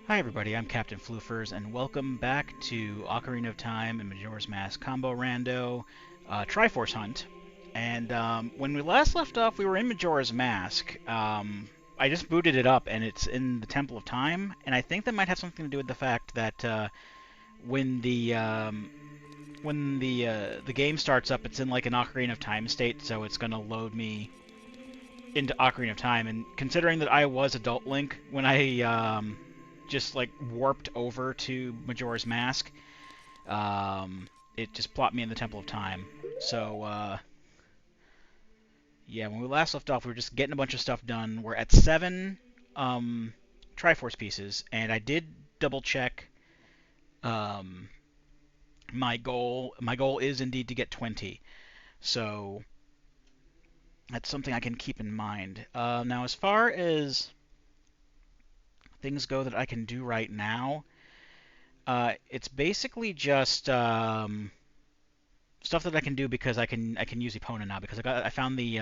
Hi everybody, I'm Captain Floofers, and welcome back to Ocarina of Time and Majora's Mask Combo Rando Triforce Hunt. And when we last left off, we were in Majora's Mask. I just booted it up, and it's in the Temple of Time, and I think that might have something to do with the fact that when the game starts up, it's in like an Ocarina of Time state, so it's gonna load me into Ocarina of Time. And considering that I was Adult Link when I just like warped over to Majora's Mask, it just plopped me in the Temple of Time. So yeah, when we last left off, we were just getting a bunch of stuff done. We're at 7 Triforce pieces, and I did double check um, my goal. My goal is indeed to get 20. So that's something I can keep in mind. Now, as far as things go that I can do right now, it's basically just stuff that I can do because I can use Epona now because I found the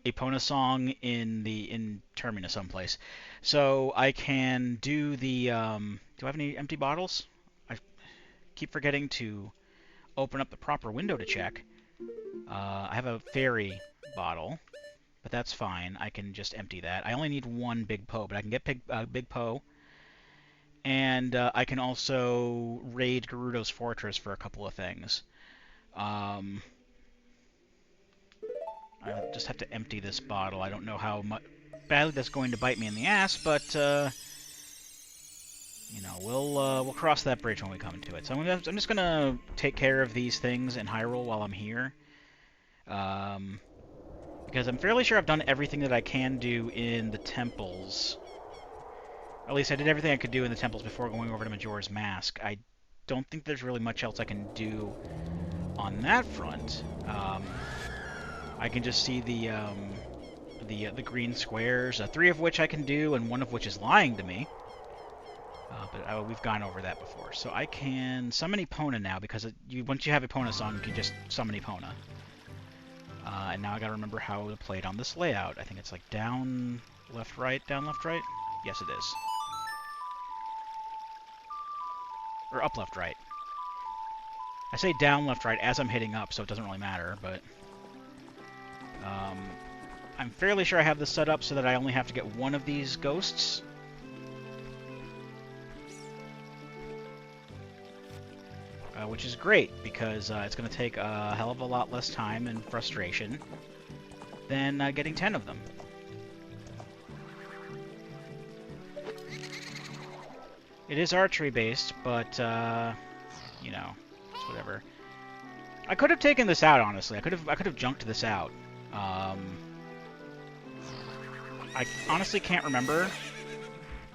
Epona song in Termina someplace, so I can do the. Do I have any empty bottles? I keep forgetting to open up the proper window to check. I have a fairy bottle, but that's fine. I can just empty that. I only need one big Poe, but I can get big Poe. And I can also raid Gerudo's Fortress for a couple of things. Um, I just have to empty this bottle. I don't know how badly that's going to bite me in the ass, but you know, we'll cross that bridge when we come to it. So I'm just gonna take care of these things in Hyrule while I'm here, because I'm fairly sure I've done everything that I can do in the temples. At least I did everything I could do in the temples before going over to Majora's Mask. I don't think there's really much else I can do on that front. I can just see the green squares, 3 of which I can do, and 1 of which is lying to me. But we've gone over that before. So I can summon Epona now, because once you have Epona song, you can just summon Epona. And now I gotta remember how to play it on this layout. I think it's like down, left, right, down, left, right? Yes, it is. Or up, left, right. I say down, left, right as I'm hitting up, so it doesn't really matter, but I'm fairly sure I have this set up so that I only have to get 1 of these ghosts. Which is great, because it's going to take a hell of a lot less time and frustration than getting 10 of them. It is archery-based, but, you know, it's whatever. I could have taken this out, honestly. I could have junked this out. I honestly can't remember,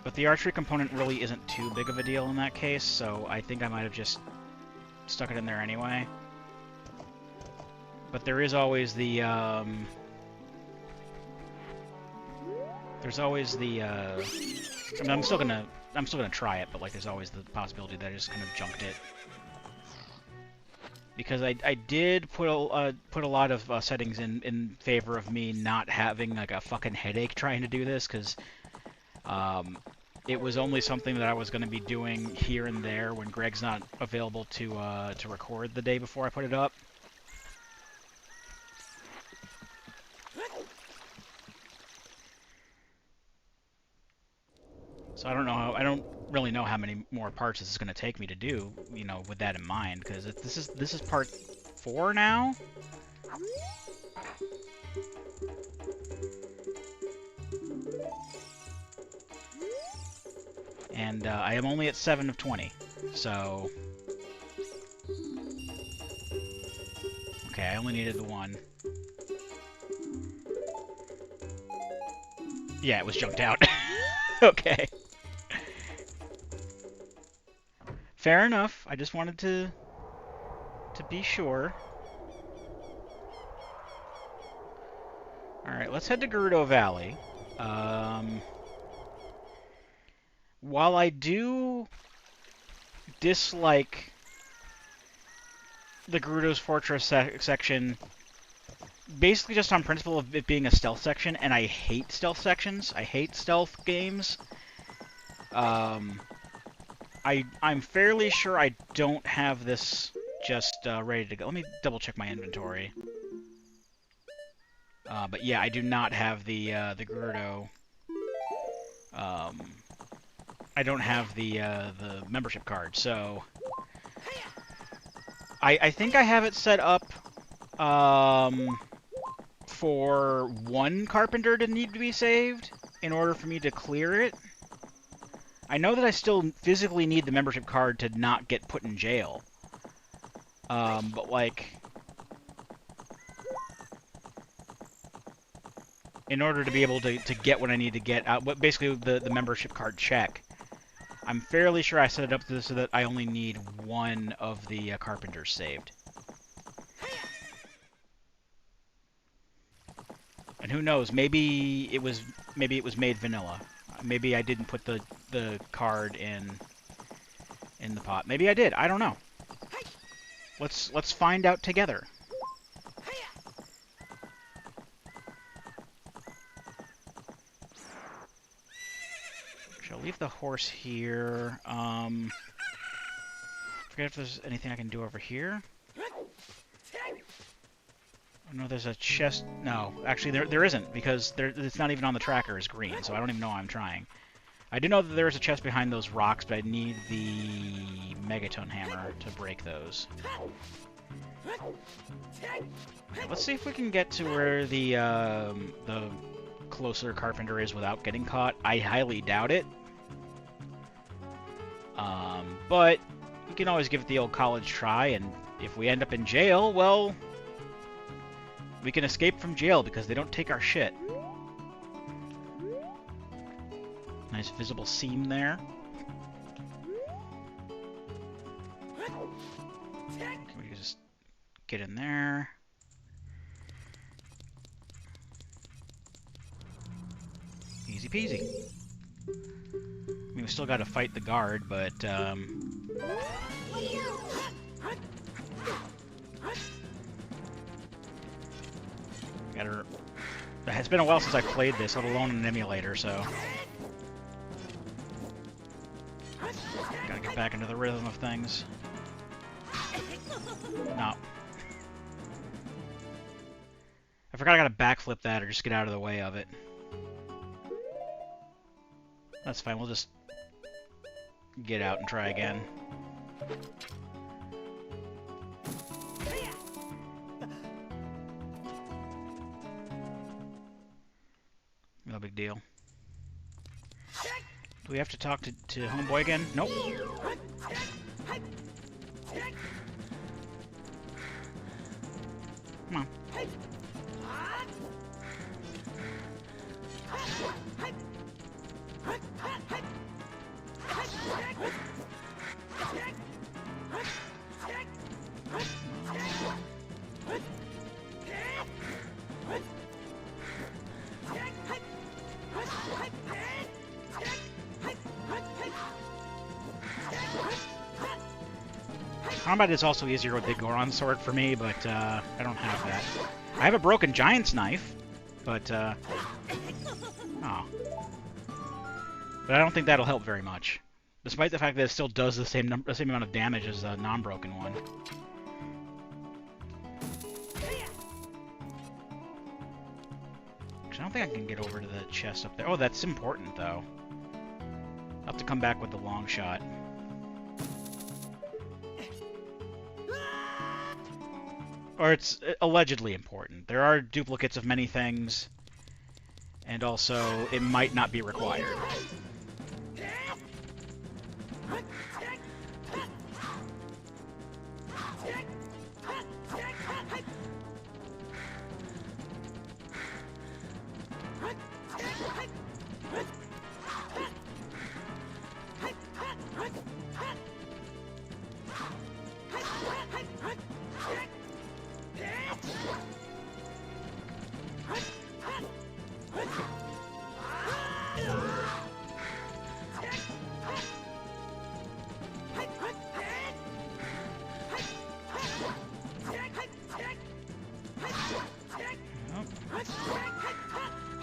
but the archery component really isn't too big of a deal in that case, so I think I might have just stuck it in there anyway. But there is always the, there's always the, I mean, I'm still gonna try it, but like, there's always the possibility that I just kind of junked it. Because I did put a lot of settings in favor of me not having like a fucking headache trying to do this, because it was only something that I was going to be doing here and there when Greg's not available to record the day before I put it up. So I don't really know how many more parts this is going to take me to do, you know, with that in mind, because this is part 4 now. And I am only at 7 of 20, so okay, I only needed the 1. Yeah, it was junked out. Okay. Fair enough. I just wanted to be sure. Alright, let's head to Gerudo Valley. While I do dislike the Gerudo's Fortress section, basically just on principle of it being a stealth section, and I hate stealth sections. I hate stealth games. Um, I'm fairly sure I don't have this just ready to go. Let me double check my inventory. But yeah, I do not have the Gerudo. I don't have the membership card, so I think I have it set up for one carpenter to need to be saved in order for me to clear it. I know that I still physically need the membership card to not get put in jail. But like, in order to be able to get what I need to get out, basically the membership card check, I'm fairly sure I set it up so that I only need one of the carpenters saved. And who knows? Maybe it was made vanilla. Maybe I didn't put the card in the pot. Maybe I did. I don't know. Let's find out together. Shall leave the horse here. Forget if there's anything I can do over here. Oh, no, there's a chest. No, actually there isn't, because it's not even on the tracker as green, so I don't even know why I'm trying. I do know that there is a chest behind those rocks, but I need the Megaton hammer to break those. Let's see if we can get to where the closer carpenter is without getting caught. I highly doubt it. But we can always give it the old college try, and if we end up in jail, well, we can escape from jail because they don't take our shit. Nice visible seam there. Can we just get in there? Easy peasy. I mean, we still got to fight the guard, but it's been a while since I played this, let alone in an emulator, so gotta get back into the rhythm of things. No. I forgot I gotta backflip that or just get out of the way of it. That's fine, we'll just get out and try again. No big deal. Do we have to talk to Homeboy again? Nope. Come on. Combat is also easier with the Goron sword for me, but I don't have that. I have a broken giant's knife, but oh. But I don't think that'll help very much, despite the fact that it still does the same amount of damage as a non-broken one. I don't think I can get over to the chest up there. Oh, that's important, though. I'll have to come back with the long shot. Or it's allegedly important. There are duplicates of many things, and also it might not be required.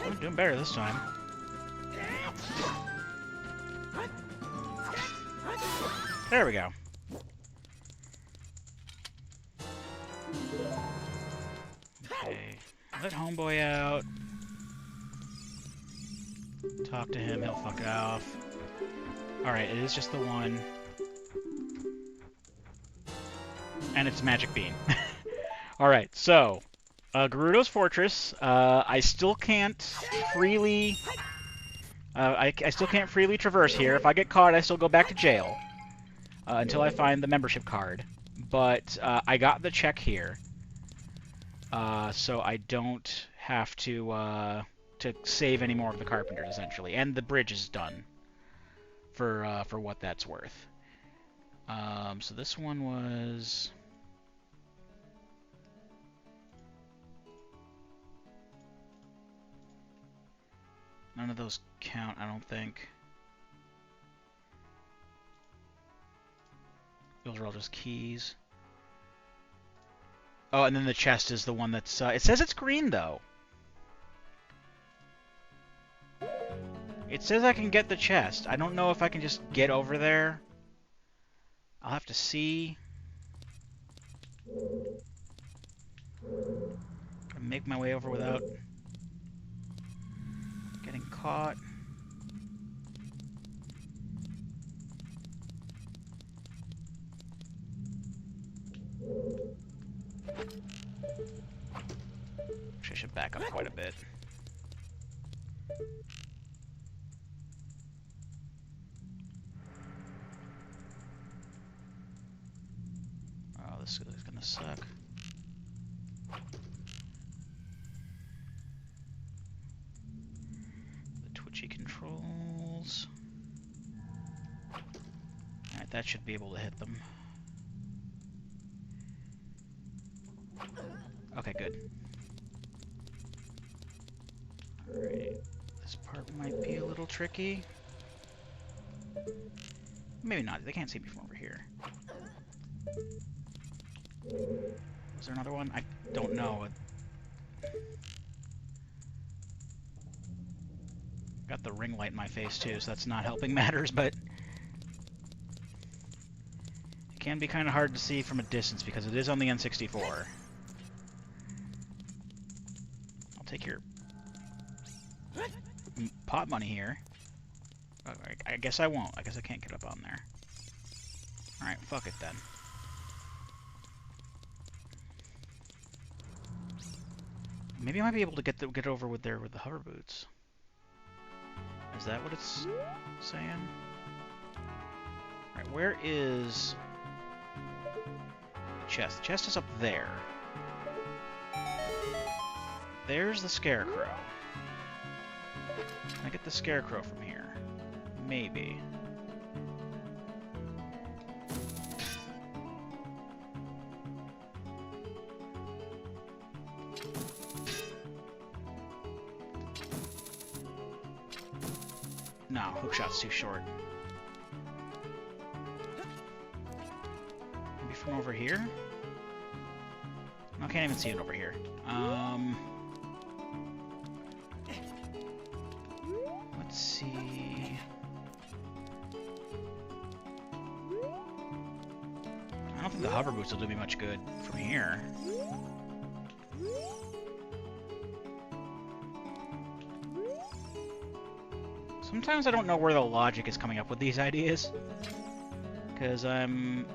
I'm doing better this time. There we go. Okay. Let homeboy out. Talk to him, he'll fuck it off. Alright, it is just the one. And it's Magic Bean. Alright, so... Gerudo's Fortress. I still can't freely... I still can't freely traverse here. If I get caught, I still go back to jail. Until I find the membership card. But I got the check here. So I don't have to save any more of the carpenters, essentially. And the bridge is done. For what that's worth. So this one was... None of those count, I don't think. Those are all just keys. Oh, and then the chest is the one that's... it says it's green, though. It says I can get the chest. I don't know if I can just get over there. I'll have to see. Can make my way over without getting caught. Actually, I should back up quite a bit. Oh, this is gonna suck. The twitchy controls. Alright, that should be able to hit them. Okay, good. Alright, this part might be a little tricky. Maybe not, they can't see me from over here. Is there another one? I don't know. Got the ring light in my face too, so that's not helping matters, but... It can be kind of hard to see from a distance because it is on the N64. I'll take your pot money here. Oh, I guess I won't. I guess I can't get up on there. Alright, fuck it then. Maybe I might be able to get over with the hover boots. Is that what it's saying? Alright, where is the chest? The chest is up there. There's the scarecrow. Can I get the scarecrow from here? Maybe. No, hookshot's too short. Maybe from over here? I can't even see it over here. Let's see. I don't think the hover boots will do me much good from here. Sometimes I don't know where the logic is coming up with these ideas. Because I'm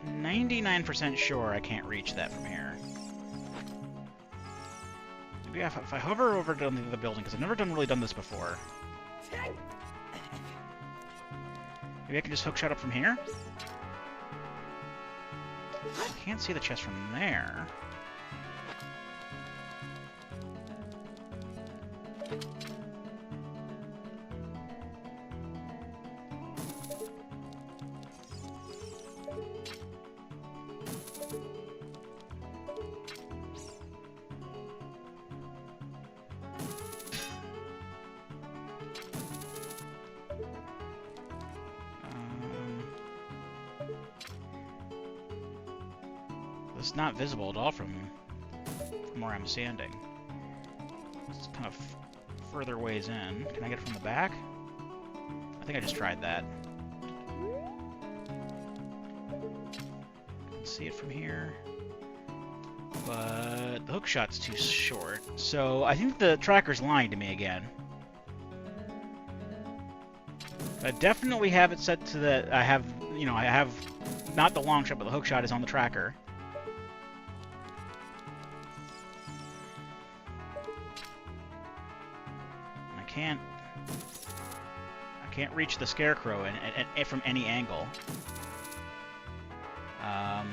99% sure I can't reach that from here. Maybe if I hover over to the building, because I've never really done this before. Maybe I can just hookshot up from here? I can't see the chest from there. It's not visible at all from where I'm standing. It's kind of further ways in. Can I get it from the back? I think I just tried that. see it from here. But the hook shot's too short. So I think the tracker's lying to me again. I definitely have it set to the... I have not the long shot, but the hook shot is on the tracker. I can't reach the scarecrow from any angle. And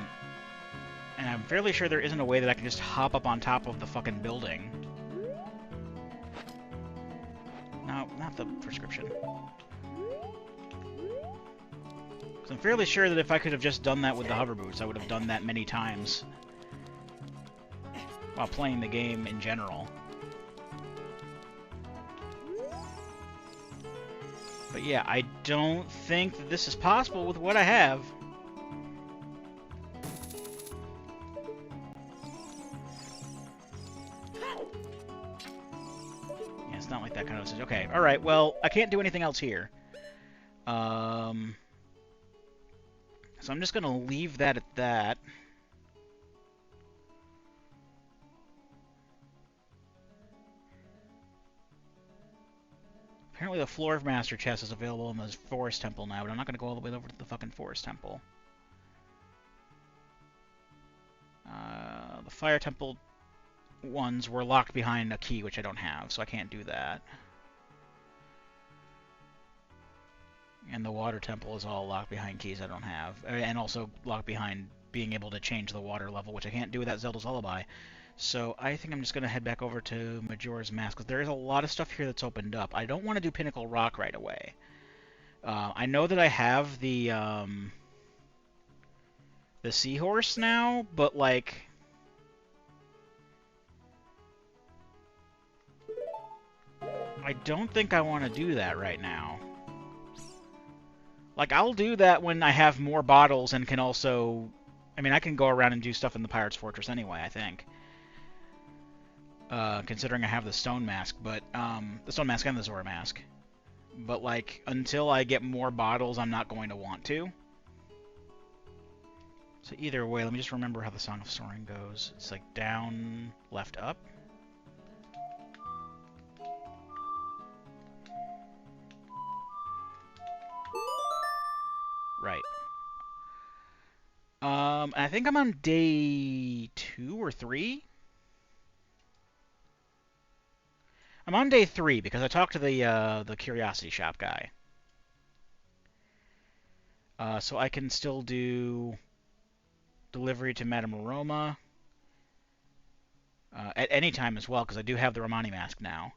I'm fairly sure there isn't a way that I can just hop up on top of the fucking building. No, not the prescription. Because I'm fairly sure that if I could have just done that with the hover boots, I would have done that many times while playing the game in general. But yeah, I don't think that this is possible with what I have. Yeah, it's not like that kind of... Okay, alright, well, I can't do anything else here. So I'm just going to leave that at that. Apparently the Floor of Master chest is available in the Forest Temple now, but I'm not going to go all the way over to the fucking Forest Temple. The Fire Temple ones were locked behind a key, which I don't have, so I can't do that. And the Water Temple is all locked behind keys I don't have. And also locked behind being able to change the water level, which I can't do without Zelda's Lullaby. So I think I'm just going to head back over to Majora's Mask, because there is a lot of stuff here that's opened up. I don't want to do Pinnacle Rock right away. I know that I have the seahorse now, but like... I don't think I want to do that right now. Like, I'll do that when I have more bottles and can also... I mean, I can go around and do stuff in the Pirate's Fortress anyway, I think. Considering I have the Stone Mask, but... the Stone Mask and the Zora Mask. But, like, until I get more bottles, I'm not going to want to. So either way, let me just remember how the Song of Soaring goes. It's like down, left, up. Right. I think I'm on day 2 or 3. I'm on day 3 because I talked to the Curiosity Shop guy. So I can still do delivery to Madame Aroma at any time as well, because I do have the Romani mask now.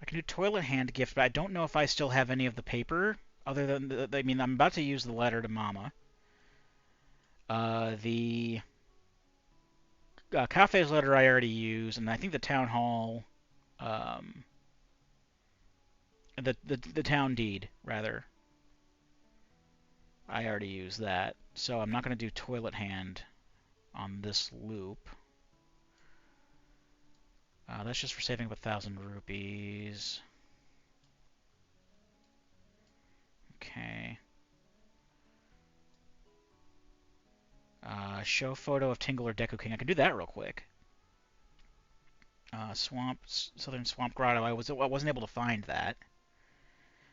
I can do toilet hand gift, but I don't know if I still have any of the paper. Other than, I mean, I'm about to use the letter to Mama. The Cafe's letter I already used, and I think the Town Hall, the Town Deed, rather. I already used that, so I'm not going to do toilet hand on this loop. That's just for saving up 1,000 rupees. Okay. Show photo of Tingle or Deku King. I can do that real quick. Southern Swamp Grotto. I wasn't able to find that.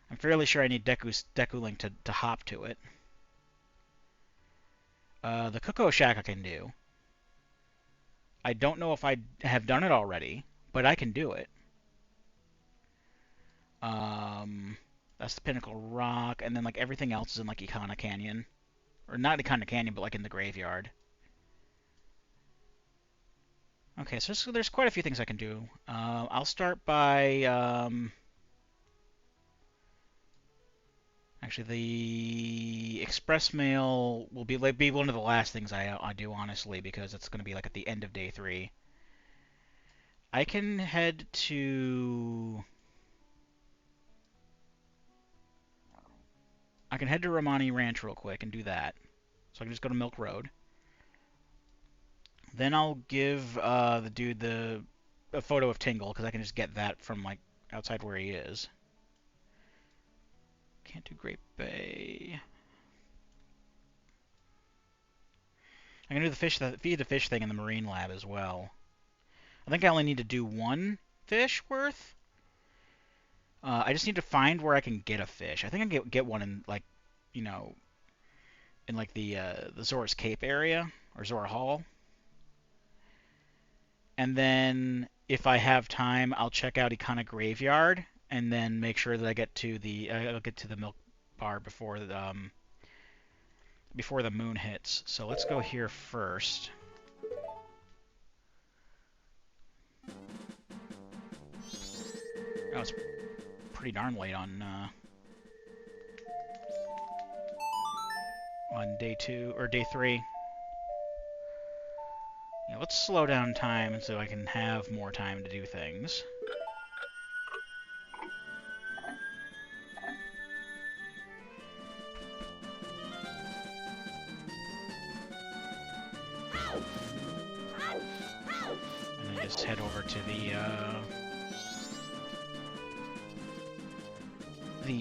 I'm fairly sure I need Deku Link to hop to it. The Cuckoo Shack I can do. I don't know if I have done it already, but I can do it. That's the Pinnacle Rock, and then like everything else is in like Ikana Canyon. Or not Ikana Canyon, but like in the graveyard. Okay, so there's quite a few things I can do. I'll start by... Actually, the express mail will be one of the last things I do, honestly, because it's going to be like at the end of day 3. I can head to... Romani Ranch real quick and do that. So I can just go to Milk Road. Then I'll give the dude a photo of Tingle, because I can just get that from like outside where he is. Can't do Great Bay. I can do the feed the fish thing in the marine lab as well. I think I only need to do one fish worth. I just need to find where I can get a fish. I think I can get one in like, you know, in like the Zora's Cape area or Zora Hall. And then if I have time, I'll check out Ikana Graveyard and then make sure that I get to the I'll get to the milk bar before the moon hits. So let's go here first. Oh, it's pretty darn late on day 2 or day 3. Yeah, let's slow down time so I can have more time to do things. And then just head over to the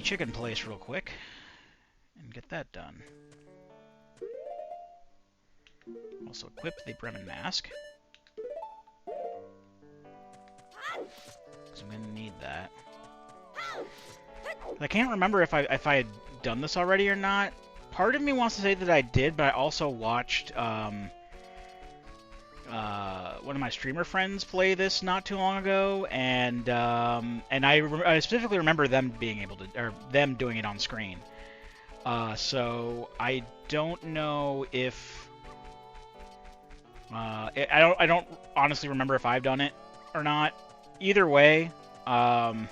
chicken place real quick and get that done. Also equip the Bremen mask, because I'm going to need that. I can't remember if I had done this already or not. Part of me wants to say that I did, but I also watched one of my streamer friends play this not too long ago, and I specifically remember them being able to, or them doing it on screen. So I don't know if I don't honestly remember if I've done it or not. Either way, I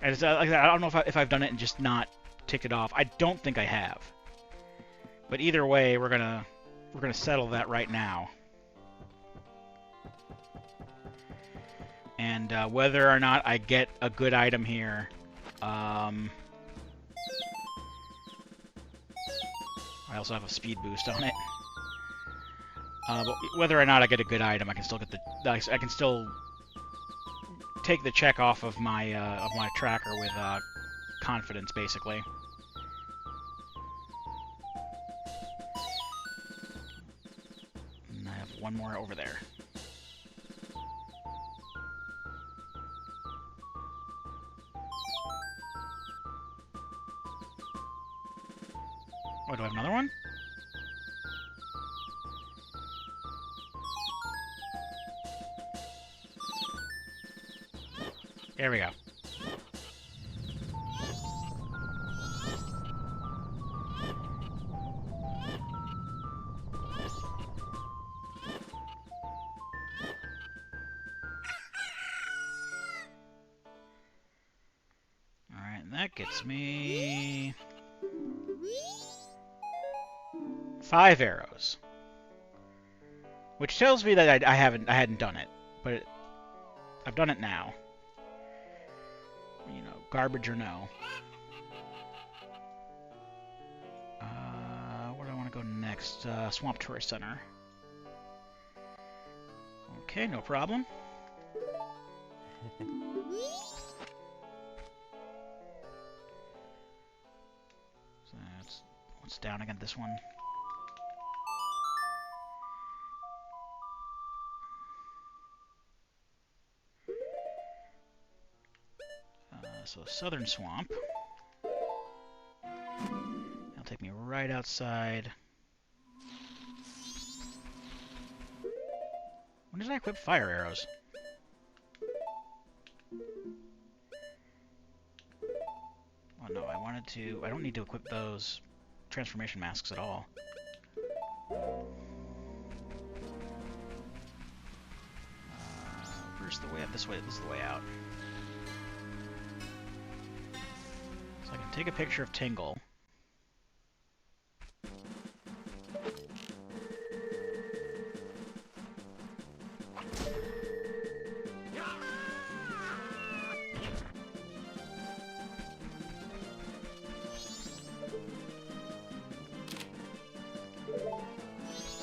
don't know if I've done it and just not tick it off. I don't think I have. But either way, we're gonna settle that right now. And whether or not I get a good item here, I also have a speed boost on it. But whether or not I get a good item, I can still take the check off of my tracker with confidence, basically. And I have one more over there. Oh, do I have another one? There we go. Alright, and that gets me 5 arrows. Which tells me that I hadn't done it, but I've done it now. You know, garbage or no. Where do I want to go next? Swamp Tourist Center. Okay, no problem. So that's what's down again. This one. So Southern Swamp. That'll take me right outside. When did I equip fire arrows? Oh no, I wanted to... I don't need to equip those transformation masks at all. Where's the way out? This way. This is the way out. So I can take a picture of Tingle.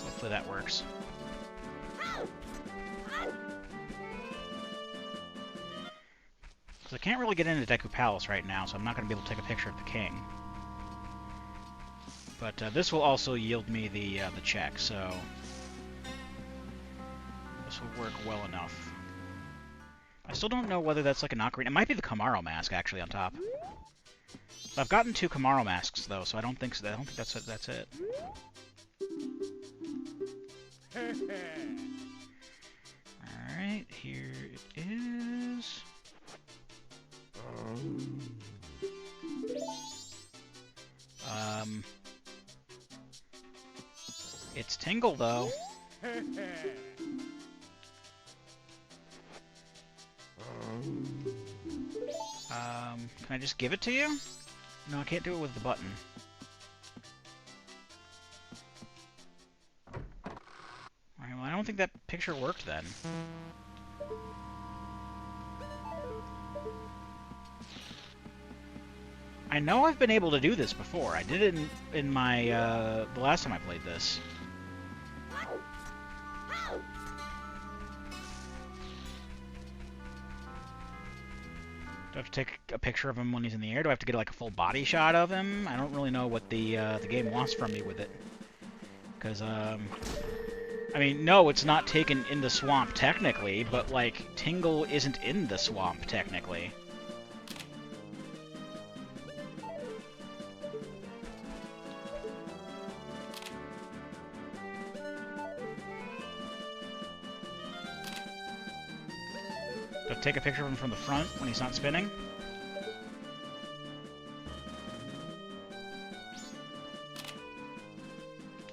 Hopefully that works. I can't really get into Deku Palace right now, so I'm not going to be able to take a picture of the king. But this will also yield me the check, so this will work well enough. I still don't know whether that's like an Ocarina. It might be the Kamaro mask actually on top. I've gotten 2 Kamaro masks though, so I don't think so. I don't think that's it. That's it. All right, here it is. It's Tingle though. Can I just give it to you? No, I can't do it with the button. Alright, well, I don't think that picture worked then. I know I've been able to do this before. I did it in my, the last time I played this. Do I have to take a picture of him when he's in the air? Do I have to get like a full body shot of him? I don't really know what the game wants from me with it. Because, I mean, no, it's not taken in the swamp technically, but like, Tingle isn't in the swamp technically. Do I take a picture of him from the front when he's not spinning?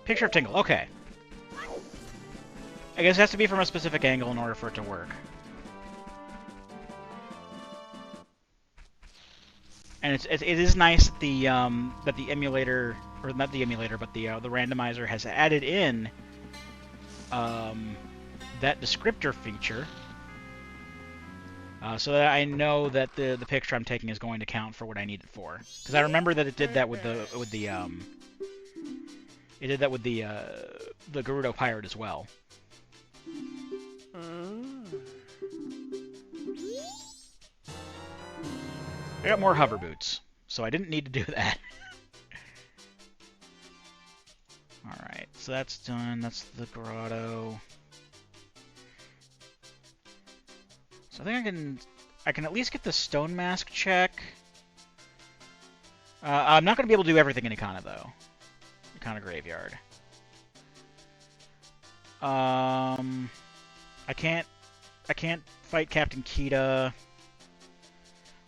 Picture of Tingle, okay. I guess it has to be from a specific angle in order for it to work. And it is nice that the emulator, or not the emulator, but the randomizer has added in that descriptor feature. So that I know that the picture I'm taking is going to count for what I need it for. Because I remember that it did that with the Gerudo Pirate as well. I got more hover boots, so I didn't need to do that. Alright, so that's done. That's the grotto. So I think I can at least get the stone mask check. I'm not going to be able to do everything in Ikana though. Ikana Graveyard. I can't fight Captain Kita.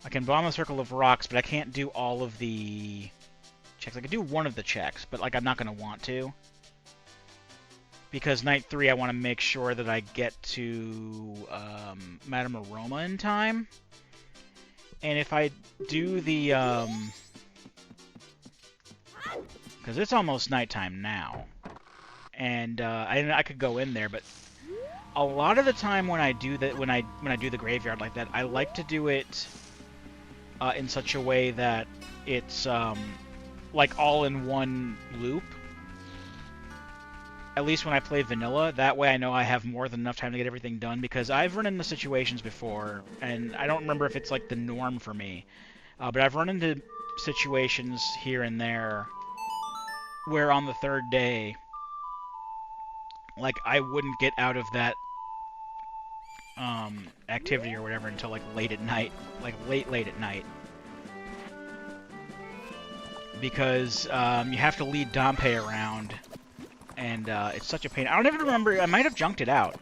I can bomb a Circle of Rocks, but I can't do all of the checks. I can do one of the checks, but like I'm not going to want to. Because Night 3, I want to make sure that I get to Madame Aroma in time. And if I do the... because it's almost nighttime now. And I could go in there, but a lot of the time when I do that, when I do the graveyard like that, I like to do it in such a way that it's like all in one loop. At least when I play vanilla, that way I know I have more than enough time to get everything done, because I've run into situations before, and I don't remember if it's like the norm for me, but I've run into situations here and there where on the third day, like, I wouldn't get out of that activity or whatever until like late at night, like late at night. Because you have to lead Dompe around, and it's such a pain. I don't even remember, I might have junked it out,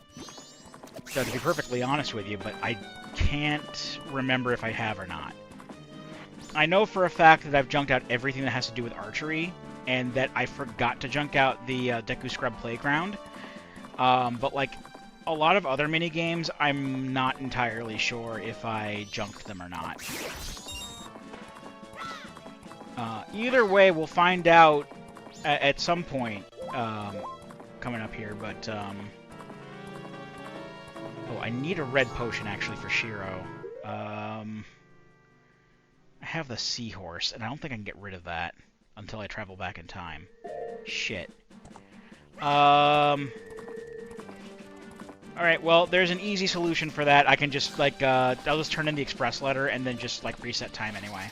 so to be perfectly honest with you, but I can't remember if I have or not. I know for a fact that I've junked out everything that has to do with archery, and that I forgot to junk out the Deku Scrub Playground. But like a lot of other minigames, I'm not entirely sure if I junked them or not. Either way, we'll find out at some point coming up here, but oh, I need a red potion actually for Shiro. I have the seahorse, and I don't think I can get rid of that until I travel back in time. Shit. Alright, Alright, well, there's an easy solution for that. I can just, like, I'll just turn in the express letter and then just, like, reset time anyway.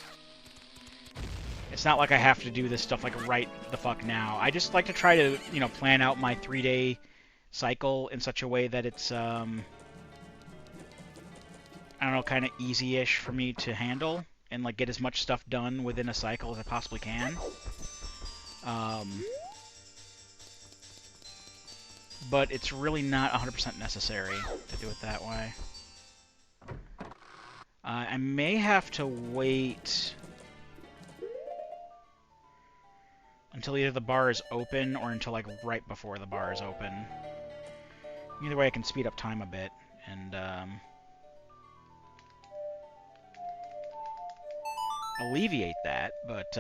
It's not like I have to do this stuff, like, right the fuck now. I just like to try to, you know, plan out my 3-day cycle in such a way that it's, I don't know, kind of easy-ish for me to handle and, like, get as much stuff done within a cycle as I possibly can. But it's really not 100% necessary to do it that way. I may have to wait until either the bar is open or until, like, right before the bar is open. Either way, I can speed up time a bit and alleviate that, but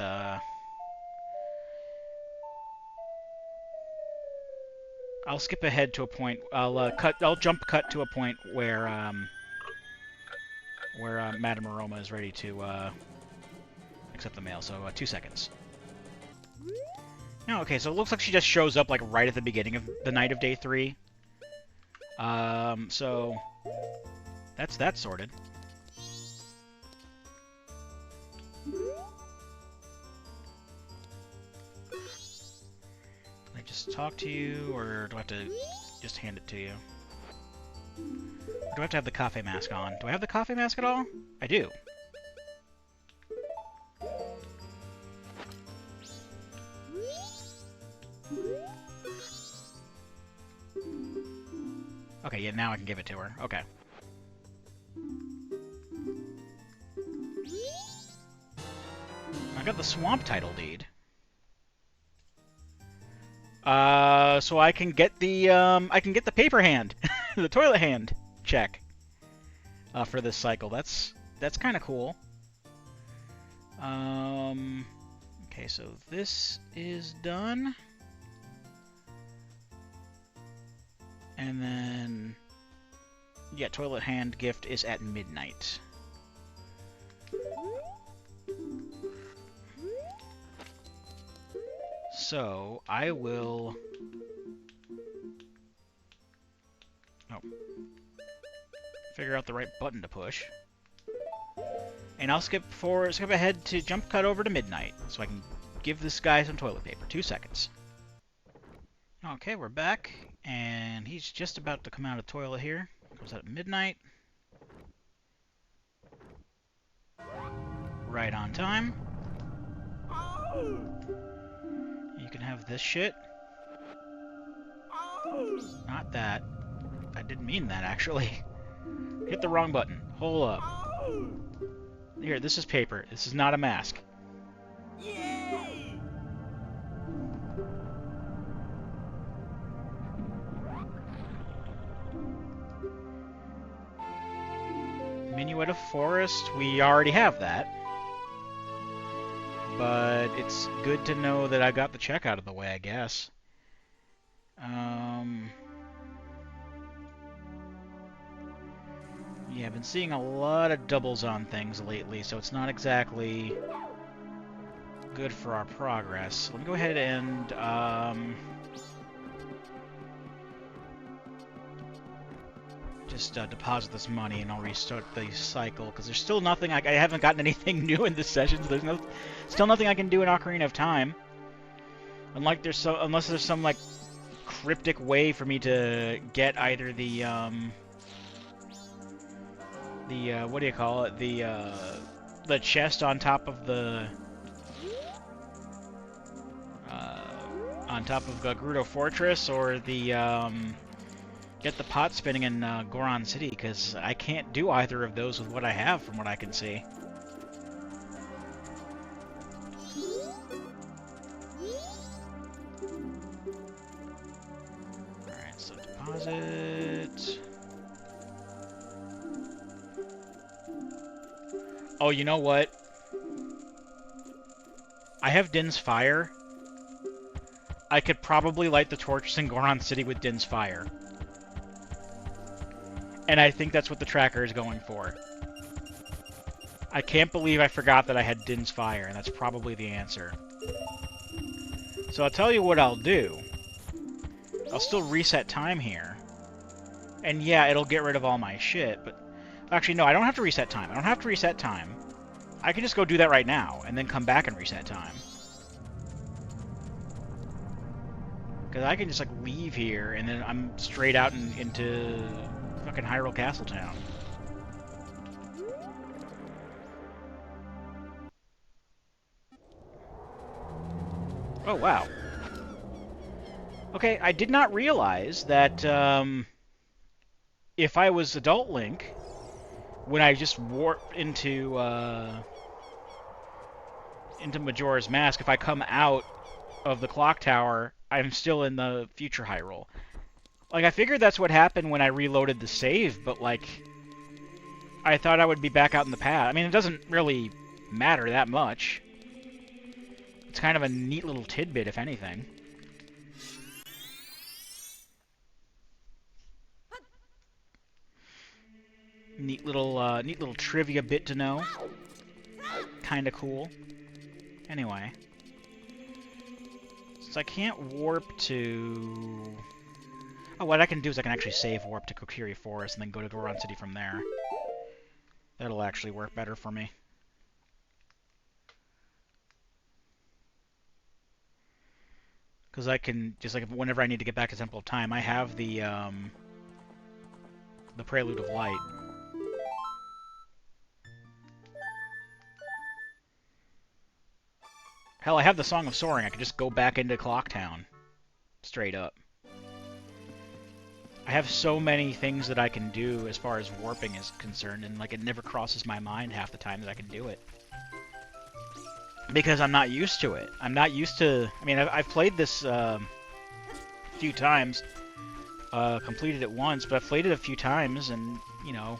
I'll skip ahead to a point. I'll jump cut to a point where Madame Aroma is ready to accept the mail. So 2 seconds. Oh, okay, so it looks like she just shows up like right at the beginning of the night of day 3. So that's that sorted. Can I just talk to you, or do I have to just hand it to you? Or do I have to have the cafe mask on? Do I have the cafe mask at all? I do. Okay, yeah, now I can give it to her. Okay. I got the swamp title deed. So I can get the paper hand, the toilet hand check for this cycle. That's kind of cool. Okay, so this is done. And then, yeah, toilet hand gift is at midnight. So, I will... figure out the right button to push. And I'll skip ahead to jump cut over to midnight, so I can give this guy some toilet paper. 2 seconds. Okay, we're back, and he's just about to come out of the toilet here. Comes out at midnight. Right on time. You can have this shit. Not that. I didn't mean that, actually. Hit the wrong button. Hold up. Here, this is paper. This is not a mask. Yay! Minuet of Forest, we already have that. But it's good to know that I got the check out of the way, I guess. Yeah, I've been seeing a lot of doubles on things lately, so it's not exactly good for our progress. Let me go ahead and just deposit this money, and I'll restart the cycle, because there's still nothing. I haven't gotten anything new in this session, so there's still nothing I can do in Ocarina of Time. Unless there's some like cryptic way for me to get either the what do you call it? The chest on top of the Gerudo Fortress, or the get the pot spinning in Goron City, because I can't do either of those with what I have, from what I can see. Alright, so deposit. Oh, you know what? I have Din's Fire. I could probably light the torches in Goron City with Din's Fire. And I think that's what the tracker is going for. I can't believe I forgot that I had Din's Fire, and that's probably the answer. So I'll tell you what I'll do. I'll still reset time here. And yeah, it'll get rid of all my shit, but... Actually, no, I don't have to reset time. I don't have to reset time. I can just go do that right now, and then come back and reset time. Because I can just, like, leave here, and then I'm straight out into fucking Hyrule Castletown. Oh, wow. Okay, I did not realize that, if I was Adult Link, when I just warp into Majora's Mask, if I come out of the clock tower, I'm still in the future Hyrule. Like, I figured that's what happened when I reloaded the save, but, like, I thought I would be back out in the past. I mean, it doesn't really matter that much. It's kind of a neat little tidbit, if anything. Neat little trivia bit to know. Kinda cool. Anyway. Since I can't warp to... Oh, what I can do is I can actually save warp to Kokiri Forest and then go to Goron City from there. That'll actually work better for me. Because I can, just like whenever I need to get back to Temple of Time, I have the Prelude of Light. Hell, I have the Song of Soaring. I could just go back into Clocktown. Straight up. I have so many things that I can do as far as warping is concerned, and like it never crosses my mind half the time that I can do it. Because I'm not used to it. I'm not used to... I mean, I've played this a few times. Completed it once, but I've played it a few times, and, you know...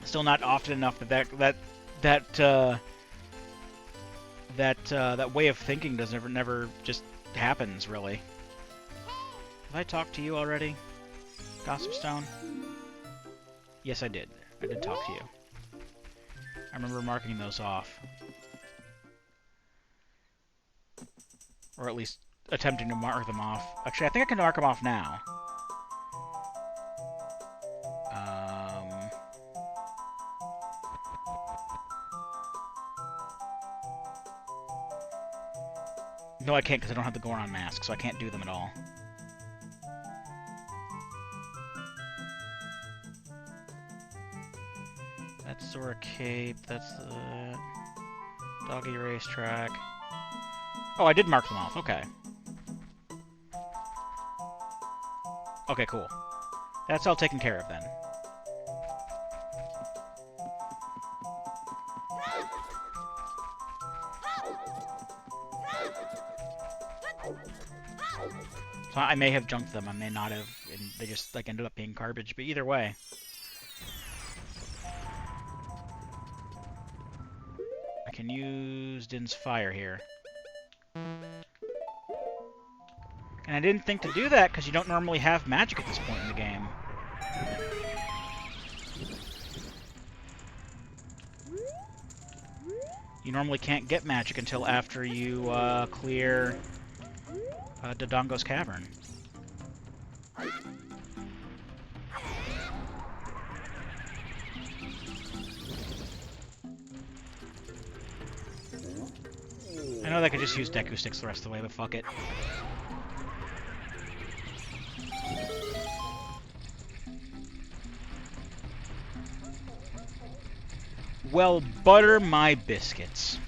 Still not often enough that way of thinking never just happens, really. Have I talked to you already, Gossip Stone? Yes, I did. I did talk to you. I remember marking those off. Or at least attempting to mark them off. Actually, I think I can mark them off now. No, I can't because I don't have the Goron mask, so I can't do them at all. That's Zora Cape, that's the Doggy Racetrack. Oh, I did mark them off, okay. Okay, cool. That's all taken care of then. So I may have junked them, I may not have, and they just like ended up being garbage, but either way. I can use Din's Fire here. And I didn't think to do that because you don't normally have magic at this point in the game. You normally can't get magic until after you clear Dodongo's Cavern. I know that I could just use Deku Sticks the rest of the way, but fuck it. Well, butter my biscuits.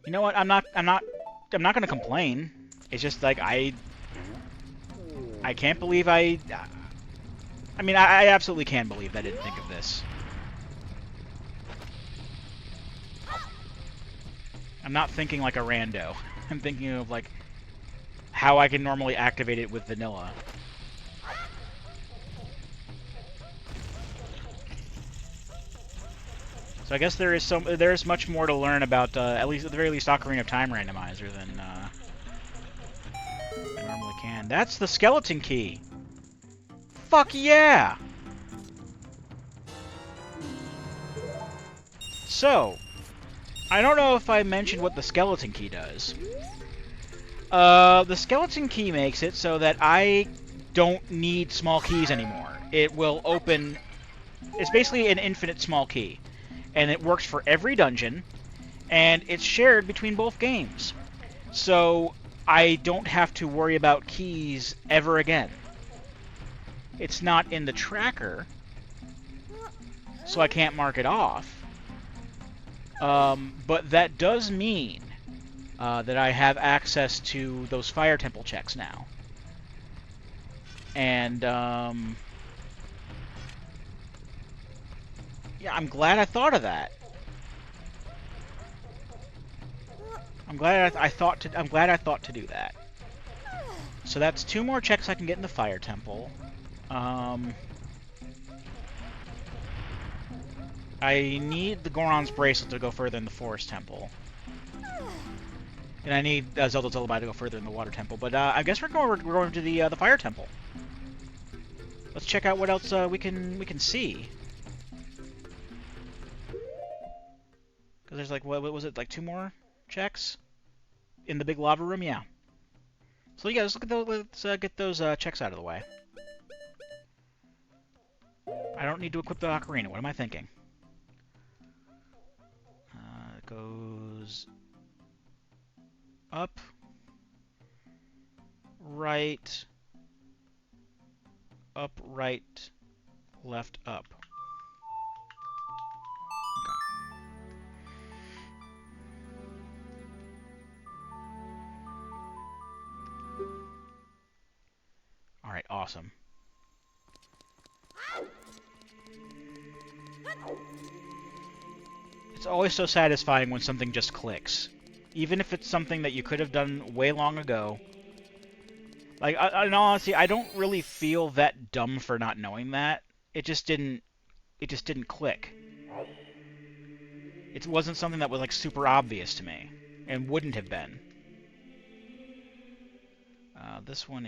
You know what? I'm not gonna complain. It's just like I can't believe I mean, I absolutely can believe I didn't think of this. I'm not thinking like a rando. I'm thinking of like how I can normally activate it with vanilla. So I guess there is much more to learn about at the very least Ocarina of Time randomizer than I normally can. That's the skeleton key. Fuck yeah! So, I don't know if I mentioned what the skeleton key does. The skeleton key makes it so that I don't need small keys anymore. It will open... It's basically an infinite small key. And it works for every dungeon, and it's shared between both games. So I don't have to worry about keys ever again. It's not in the tracker, so I can't mark it off. But that does mean that I have access to those fire temple checks now. And, yeah, I'm glad I thought of that. I'm glad I thought to do that. So that's 2 more checks I can get in the fire temple. I need the Goron's bracelet to go further in the forest temple. And I need Zelda's Lullaby to go further in the water temple. But I guess we're going to the fire temple. Let's check out what else we can see. Because there's like, what was it, like 2 more checks in the big lava room? Yeah. So yeah, let's get those checks out of the way. I don't need to equip the Ocarina. What am I thinking? It goes up, right, up, right, left, up. Alright, awesome. It's always so satisfying when something just clicks. Even if it's something that you could have done way long ago. Like, in all honesty, I don't really feel that dumb for not knowing that. It just didn't click. It wasn't something that was, like, super obvious to me. And wouldn't have been. This one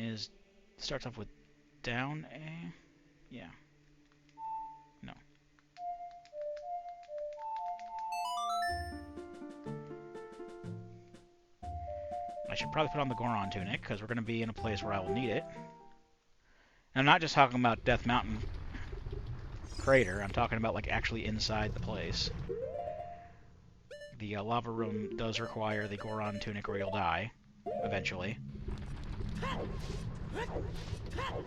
starts off with down A? Yeah. No. I should probably put on the Goron tunic, because we're going to be in a place where I will need it. And I'm not just talking about Death Mountain Crater, I'm talking about, like, actually inside the place. The lava room does require the Goron tunic or you'll die, eventually.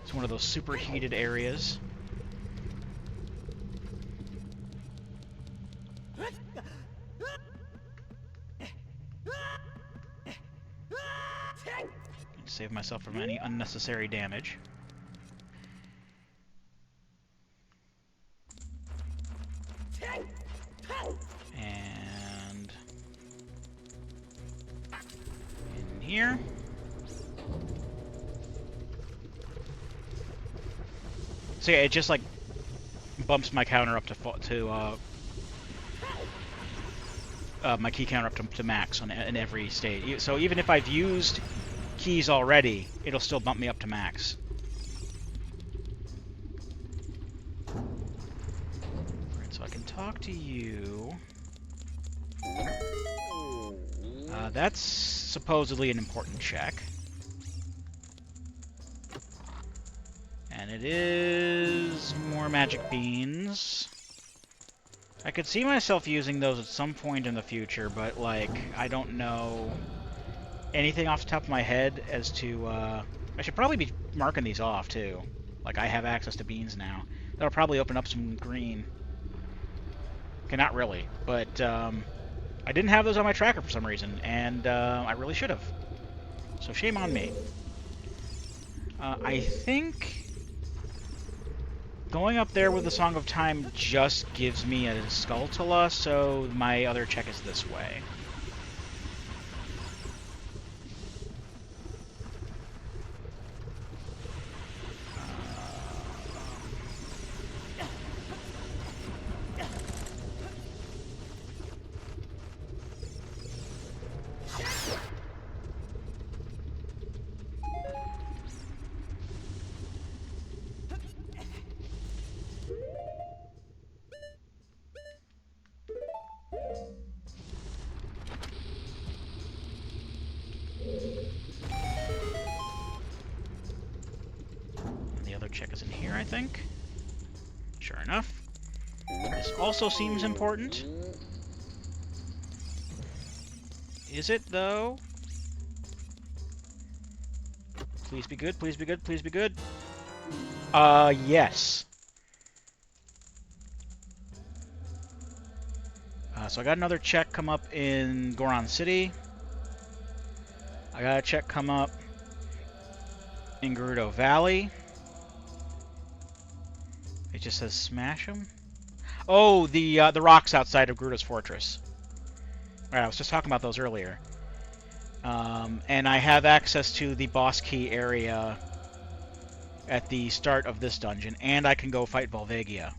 It's one of those superheated areas. Save myself from any unnecessary damage. And in here. So yeah, it just like bumps my counter up to my key counter up to max in every state. So even if I've used keys already, it'll still bump me up to max. Alright, so I can talk to you. That's supposedly an important check. And it is more magic beans. I could see myself using those at some point in the future, but, like, I don't know anything off the top of my head as to, I should probably be marking these off, too. Like, I have access to beans now. That'll probably open up some green. Okay, not really, but, I didn't have those on my tracker for some reason, and, I really should have. So shame on me. I think going up there with the Song of Time just gives me a Skulltula, so my other check is this way. check is in here, I think. Sure enough. This also seems important. Is it, though? Please be good, please be good, please be good. Yes. So I got another check come up in Goron City. I got a check come up in Gerudo Valley. It just says smash them. Oh, the rocks outside of Gerudo's Fortress. Alright, I was just talking about those earlier. And I have access to the boss key area at the start of this dungeon, and I can go fight Volvagia.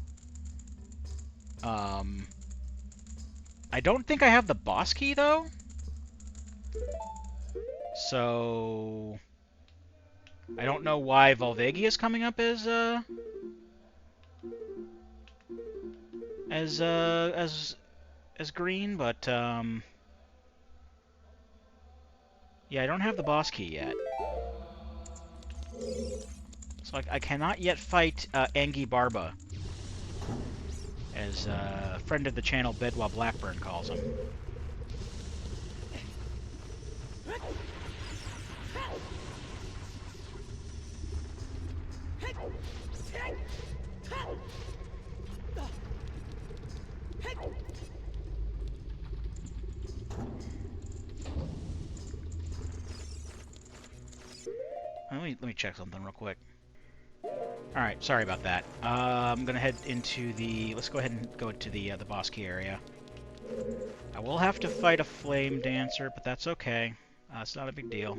I don't think I have the boss key, though. So I don't know why Volvagia is coming up as green, but yeah, I don't have the boss key yet. So I cannot yet fight Angie Barba, as a friend of the channel Bedwa Blackburn calls him. Let me check something real quick. Alright, sorry about that. I'm gonna head into the... Let's go ahead and go to the boss key area. I will have to fight a flame dancer, but that's okay. It's not a big deal.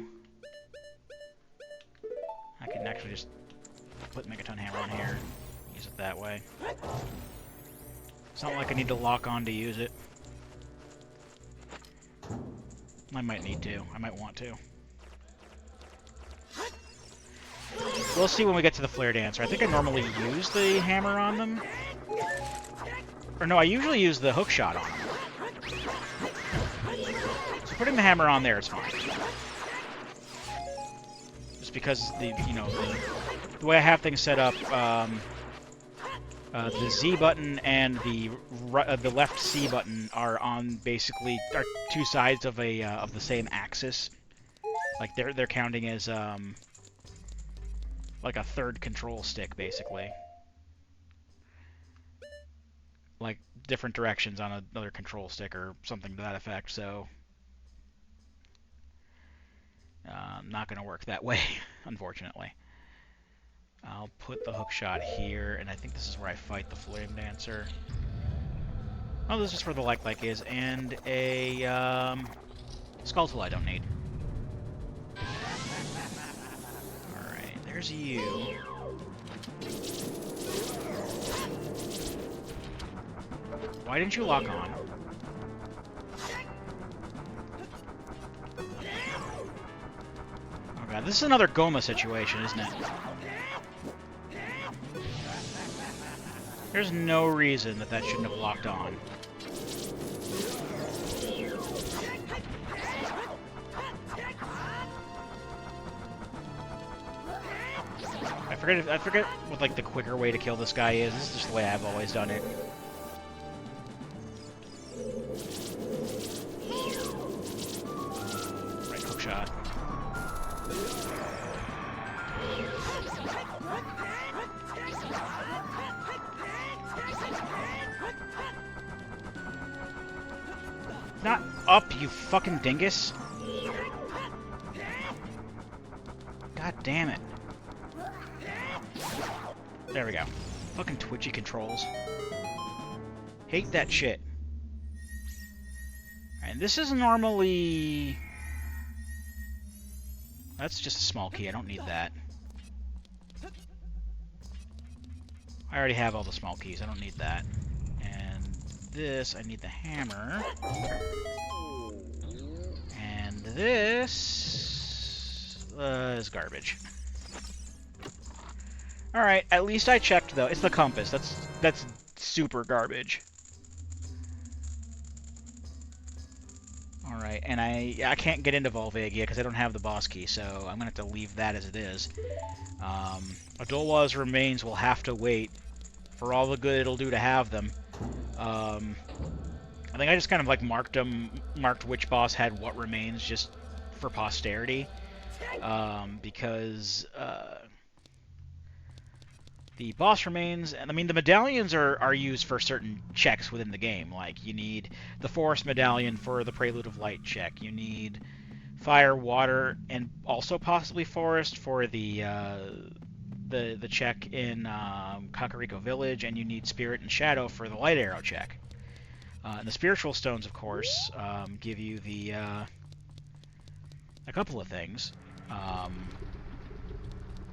I can actually just put Megaton Hammer on here. Use it that way. It's not like I need to lock on to use it. I might need to. I might want to. We'll see when we get to the Flare Dancer. I think I normally use the hammer on them. Or no, I usually use the hook shot on them. So putting the hammer on there is fine. Just because the way I have things set up, the Z button and the left C button are on basically two sides of the same axis. Like they're counting as like a third control stick, basically. Like different directions on another control stick or something to that effect, so... not gonna work that way, unfortunately. I'll put the hook shot here, and I think this is where I fight the Flame Dancer. Oh, this is where the like is, and a Skull Tool I don't need. There's you. Why didn't you lock on? Oh god, this is another Goma situation, isn't it? There's no reason that shouldn't have locked on. I forget what like the quicker way to kill this guy is. This is just the way I've always done it. Right hook shot. Not up, you fucking dingus. God damn it. There we go. Fucking twitchy controls. Hate that shit. And this is normally... That's just a small key. I don't need that. I already have all the small keys. I don't need that. And this, I need the hammer. And this... is garbage. Alright, at least I checked, though. It's the compass. That's super garbage. Alright, and I can't get into Volvagia because I don't have the boss key, so I'm going to have to leave that as it is. Adolwa's remains will have to wait for all the good it'll do to have them. I think I just kind of like marked which boss had what remains just for posterity, because the boss remains, and I mean the medallions are used for certain checks within the game. Like you need the Forest Medallion for the Prelude of Light check. You need Fire, Water, and also possibly Forest for the check in Kakariko Village, and you need Spirit and Shadow for the Light Arrow check. And the Spiritual Stones, of course, give you the a couple of things.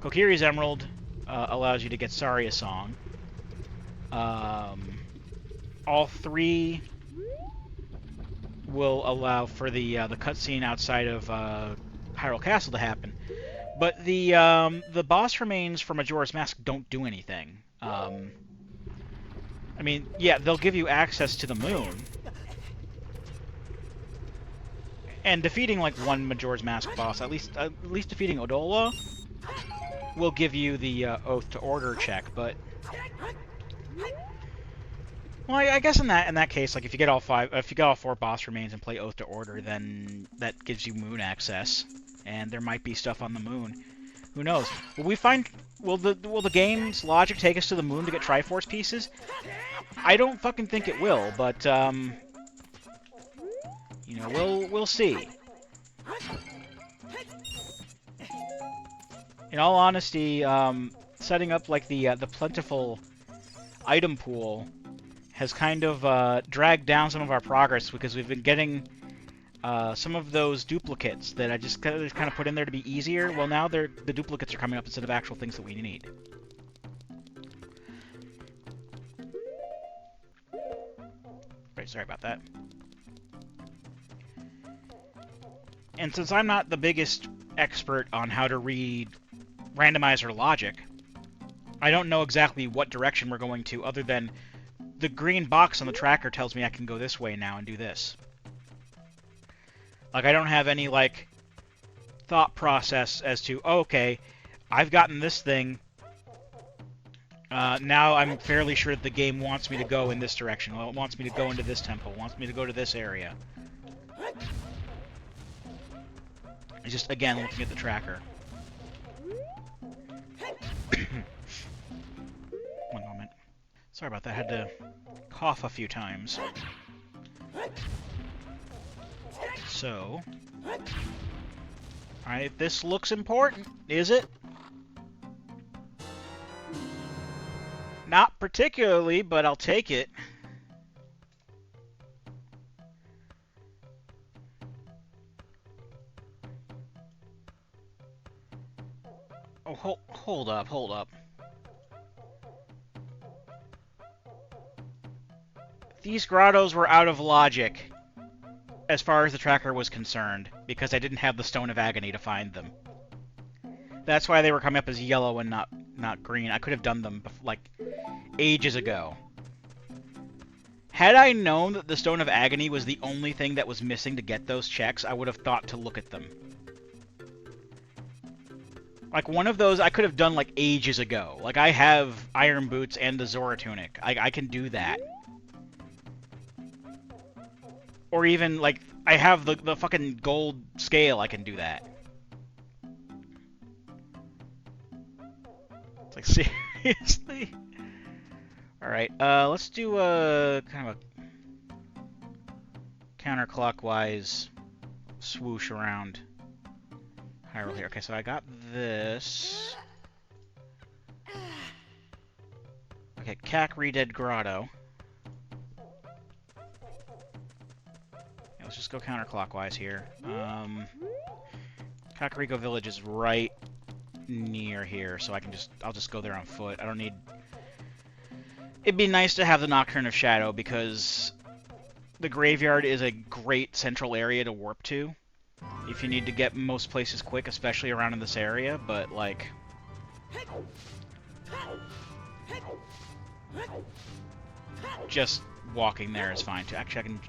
Kokiri's Emerald allows you to get Saria Song. All three will allow for the cutscene outside of Hyrule Castle to happen. But the boss remains for Majora's Mask don't do anything. I mean, yeah, they'll give you access to the moon. And defeating like one Majora's Mask boss, at least defeating Odola, will give you the Oath to Order check. But well, I guess in that case, like if you get all four boss remains and play Oath to Order, then that gives you moon access, and there might be stuff on the moon. Who knows? Will the game's logic take us to the moon to get Triforce pieces? I don't fucking think it will, but you know, we'll see. In all honesty, setting up like the plentiful item pool has kind of dragged down some of our progress because we've been getting some of those duplicates that I just kind of put in there to be easier. Well, now the duplicates are coming up instead of actual things that we need. Right, sorry about that. And since I'm not the biggest expert on how to read randomizer logic, I don't know exactly what direction we're going to, other than the green box on the tracker tells me I can go this way now and do this. Like, I don't have any, like, thought process as to, oh, okay, I've gotten this thing, now I'm fairly sure that the game wants me to go in this direction. Well, it wants me to go into this temple, wants me to go to this area. It's just, again, looking at the tracker. One moment. Sorry about that, I had to cough a few times. So, alright, this looks important, is it? Not particularly, but I'll take it. Oh, hold up. These grottos were out of logic, as far as the tracker was concerned, because I didn't have the Stone of Agony to find them. That's why they were coming up as yellow and not green. I could have done them, like, ages ago. Had I known that the Stone of Agony was the only thing that was missing to get those checks, I would have thought to look at them. Like, one of those I could have done, like, ages ago. Like, I have Iron Boots and the Zora Tunic. I can do that. Or even, like, I have the fucking gold scale, I can do that. It's like, seriously? Alright, let's do a kind of a counterclockwise swoosh around Hyrule here. Okay, so I got this. Okay, Kakri Dead Grotto. Let's just go counterclockwise here. Kakariko Village is right near here, so I'll just go there on foot. I don't need... It'd be nice to have the Nocturne of Shadow, because the graveyard is a great central area to warp to, if you need to get most places quick, especially around in this area, but, like... just walking there is fine too. Actually, I can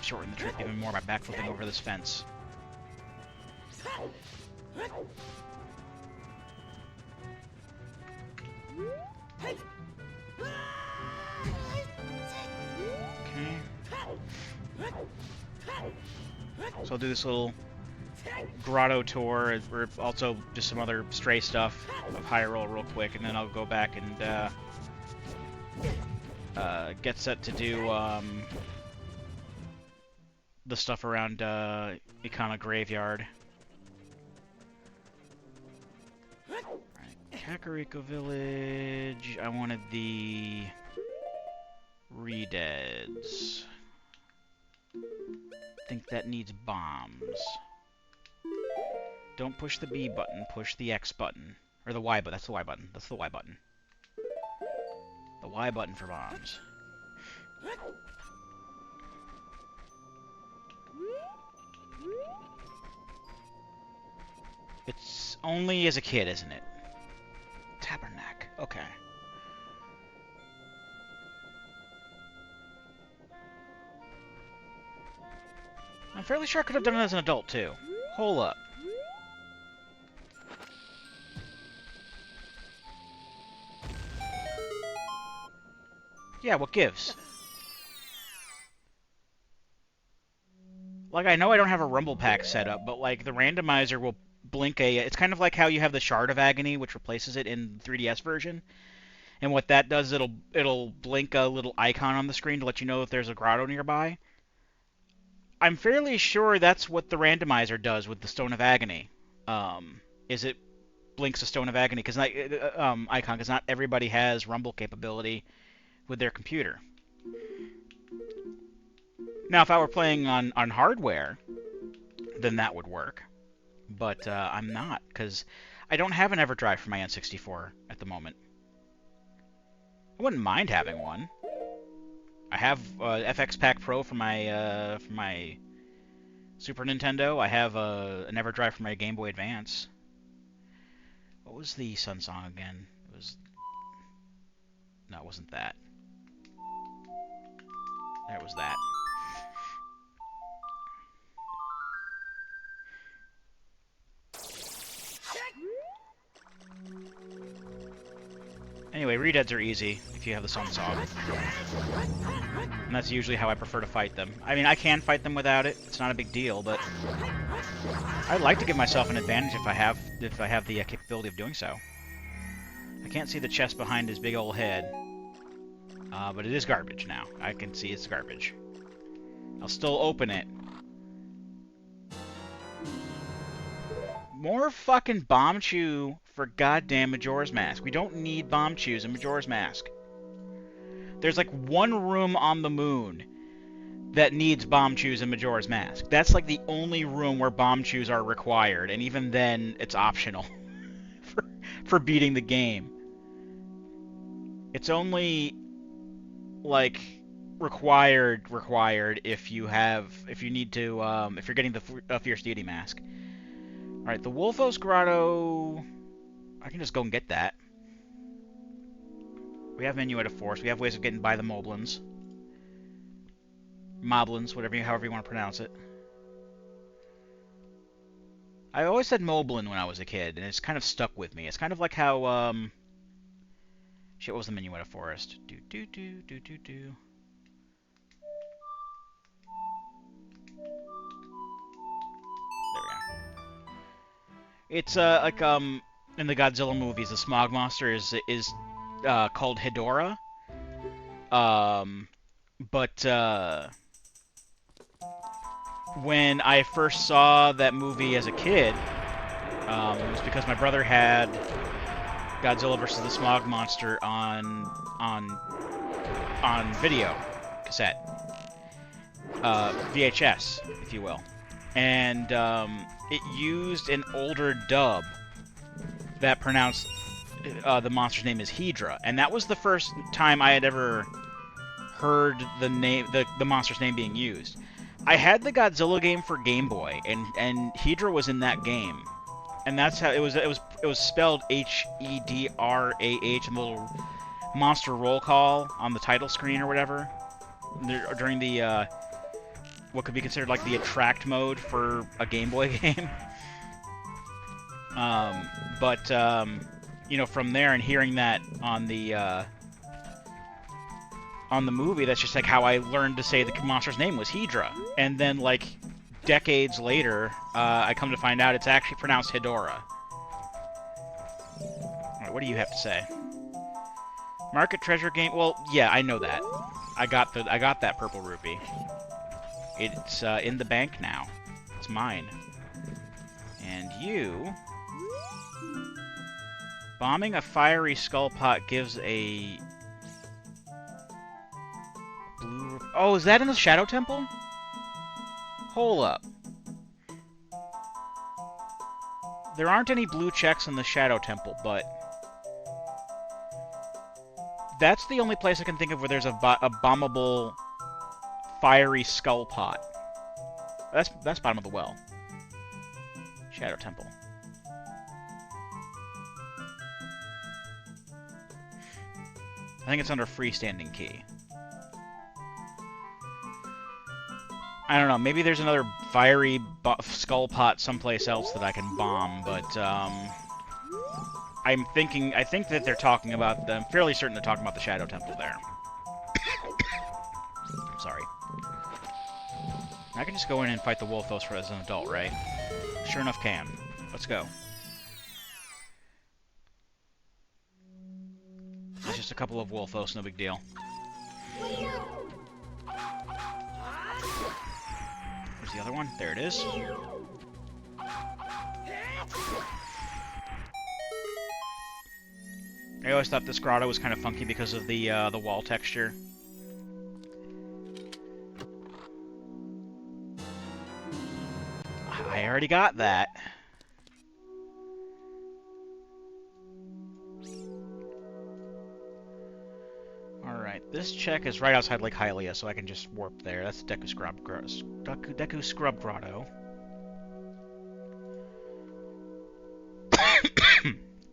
shorten the trip even more by backflipping over this fence. Okay. So I'll do this little grotto tour, or also just some other stray stuff of Hyrule real quick, and then I'll go back and get set to do the stuff around Ikana Graveyard. Right. Kakariko Village. I wanted the Redeads. I think that needs bombs. Don't push the B button, push the X button. Or the Y button, that's the Y button. That's the Y button. The Y button for bombs. It's only as a kid, isn't it? Tabernacle. Okay. I'm fairly sure I could have done it as an adult, too. Hold up. Yeah, what gives? Like, I know I don't have a Rumble Pack set up, but, like, the randomizer will blink a... It's kind of like how you have the Shard of Agony, which replaces it in the 3DS version. And what that does, it'll blink a little icon on the screen to let you know if there's a grotto nearby. I'm fairly sure that's what the randomizer does with the Stone of Agony. Is it blinks a Stone of Agony because icon, because not everybody has Rumble capability with their computer. Now, if I were playing on hardware, then that would work. But I'm not, because I don't have an EverDrive for my N64 at the moment. I wouldn't mind having one. I have FX Pack Pro for my Super Nintendo. I have an EverDrive for my Game Boy Advance. What was the Sun song again? It was... No, it wasn't that. There was that. Anyway, redeads are easy if you have the Sun song. And that's usually how I prefer to fight them. I mean, I can fight them without it. It's not a big deal, but I'd like to give myself an advantage if I have the capability of doing so. I can't see the chest behind his big old head. But it is garbage now. I can see it's garbage. I'll still open it. More fucking Bomb Chew for goddamn Majora's Mask. We don't need Bomb Chews in Majora's Mask. There's like one room on the moon that needs Bomb Chews in Majora's Mask. That's like the only room where Bomb Chews are required, and even then, it's optional for beating the game. It's only like required if you need to if you're getting the Fierce Deity Mask. All right, the Wolfos Grotto. I can just go and get that. We have Minuet of Force. We have ways of getting by the Moblins. Moblins, however you want to pronounce it. I always said Moblin when I was a kid, and it's kind of stuck with me. It's kind of like how shit, what was the Minuet of Forest? Do. There we go. It's like in the Godzilla movies, the smog monster is called Hedorah. But when I first saw that movie as a kid, it was because my brother had Godzilla vs. the Smog Monster on video cassette, VHS, if you will, and it used an older dub that pronounced the monster's name is Hedra, and that was the first time I had ever heard the monster's name being used. I had the Godzilla game for Game Boy, and Hedra was in that game, and that's how it was spelled Hedrah in the little monster roll call on the title screen or whatever. during the what could be considered like the attract mode for a Game Boy game. But you know, from there and hearing that on the movie, that's just like how I learned to say the monster's name was Hedra. And then like decades later, I come to find out it's actually pronounced Hedora. All right, what do you have to say? Market treasure game. Well, yeah, I know that. I got that purple rupee. It's in the bank now. It's mine. And you... Bombing a fiery skull pot gives a... blue... Oh, is that in the Shadow Temple? Hold up. There aren't any blue checks in the Shadow Temple, but... That's the only place I can think of where there's a bombable fiery skull pot. That's bottom of the well. Shadow Temple. I think it's under freestanding key. I don't know. Maybe there's another fiery skull pot someplace else that I can bomb, but I think that they're talking about. I'm fairly certain they're talking about the Shadow Temple there. I'm sorry. I can just go in and fight the Wolfos for as an adult, right? Sure enough, can. Let's go. It's just a couple of Wolfos, no big deal. Where's the other one? There it is. I always thought this grotto was kind of funky because of the wall texture. I already got that. Alright, this check is right outside Lake Hylia, so I can just warp there. That's Deku Scrub Grotto.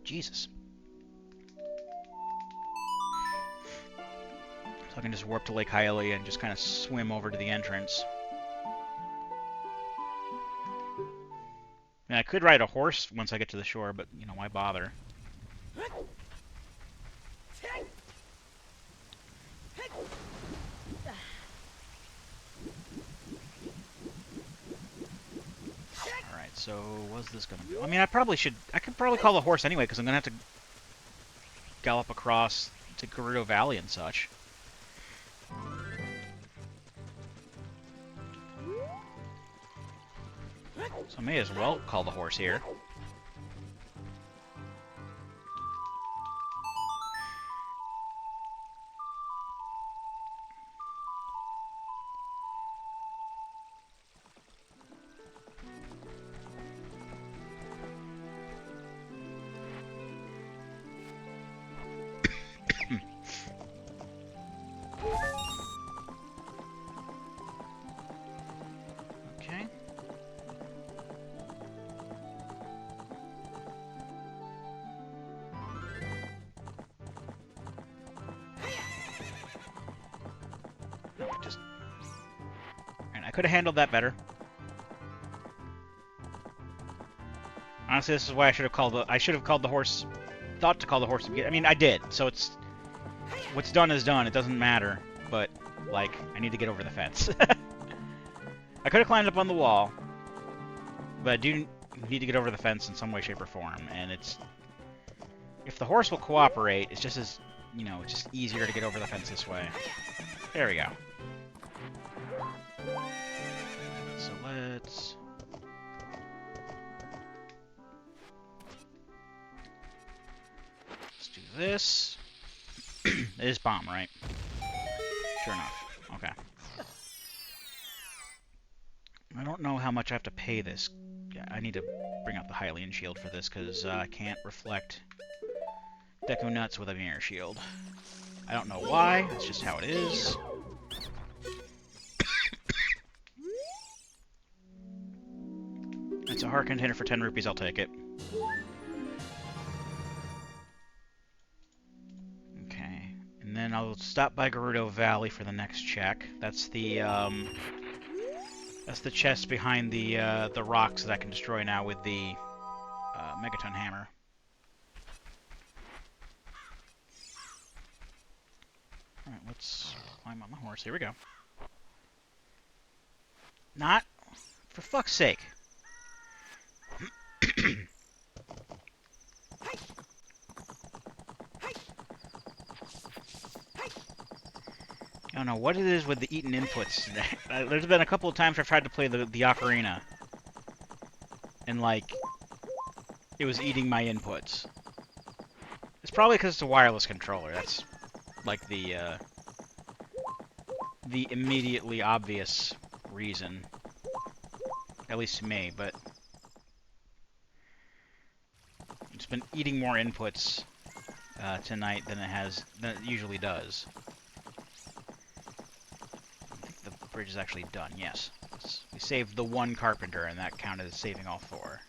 Jesus. So I can just warp to Lake Hylia and just kind of swim over to the entrance. I mean, I could ride a horse once I get to the shore, but, you know, why bother? Alright, so what's this gonna be? I mean, I could probably call the horse anyway, because I'm gonna have to gallop across to Gerudo Valley and such. So I may as well call the horse here. Could have handled that better. Honestly, this is why I should have called the horse. Thought to call the horse. I mean, I did. So it's what's done is done. It doesn't matter. But like, I need to get over the fence. I could have climbed up on the wall, but I do need to get over the fence in some way, shape, or form. And it's if the horse will cooperate, it's just as it's just easier to get over the fence this way. There we go. So let's do this. It is bomb, right? Sure enough. Okay. I don't know how much I have to pay this. Yeah, I need to bring out the Hylian shield for this because I can't reflect Deku Nuts with a mirror shield. I don't know why. That's just how it is. It's a heart container for 10 rupees, I'll take it. Okay, and then then I'll stop by Gerudo Valley for the next check. That's the chest behind the rocks that I can destroy now with the Megaton Hammer. Alright, let's climb on the horse. Here we go. Not... For fuck's sake. I don't know what it is with the eaten inputs today. There's been a couple of times I've tried to play the Ocarina. And, like, it was eating my inputs. It's probably because it's a wireless controller. That's, like, the immediately obvious reason. At least to me, but... It's been eating more inputs tonight than it usually does. The bridge is actually done, yes. We saved the one carpenter, and that counted as saving all four.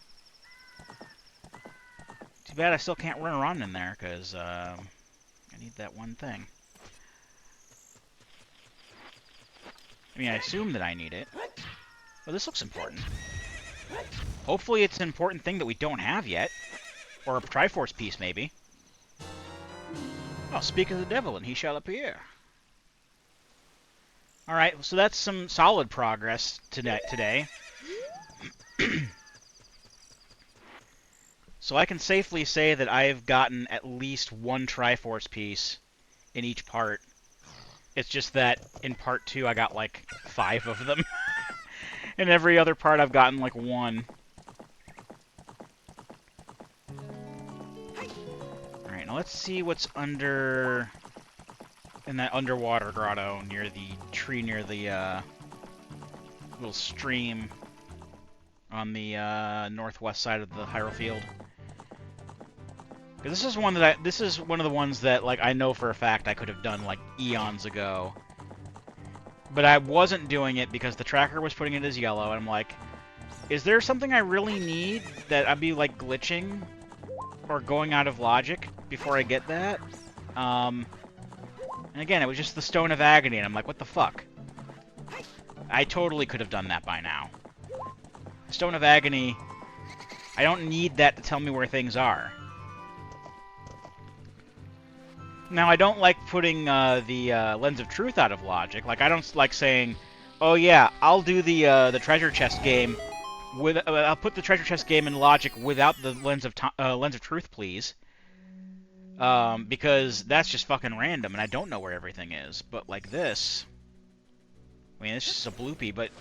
Too bad I still can't run around in there, because I need that one thing. I mean, I assume that I need it. Well, this looks important. Hopefully it's an important thing that we don't have yet. Or a Triforce piece, maybe. Oh, speak of the devil, and he shall appear. Alright, so that's some solid progress today. So I can safely say that I've gotten at least one Triforce piece in each part. It's just that in part 2 I got like 5 of them. In every other part I've gotten like 1. Alright, now let's see what's under... in that underwater grotto near the tree near the little stream on the northwest side of the Hyrule Field. Because this is one of the ones that like I know for a fact I could have done like eons ago. But I wasn't doing it because the tracker was putting it as yellow, and I'm like, is there something I really need that I'd be like glitching or going out of logic before I get that? And again, it was just the Stone of Agony, and I'm like, what the fuck? I totally could have done that by now. Stone of Agony, I don't need that to tell me where things are. Now, I don't like putting the Lens of Truth out of logic. Like, I don't like saying, oh yeah, I'll do the treasure chest game with... I'll put the treasure chest game in logic without the Lens of Truth, please. Because that's just fucking random, and I don't know where everything is. But like this... I mean, it's just a bloopy, but...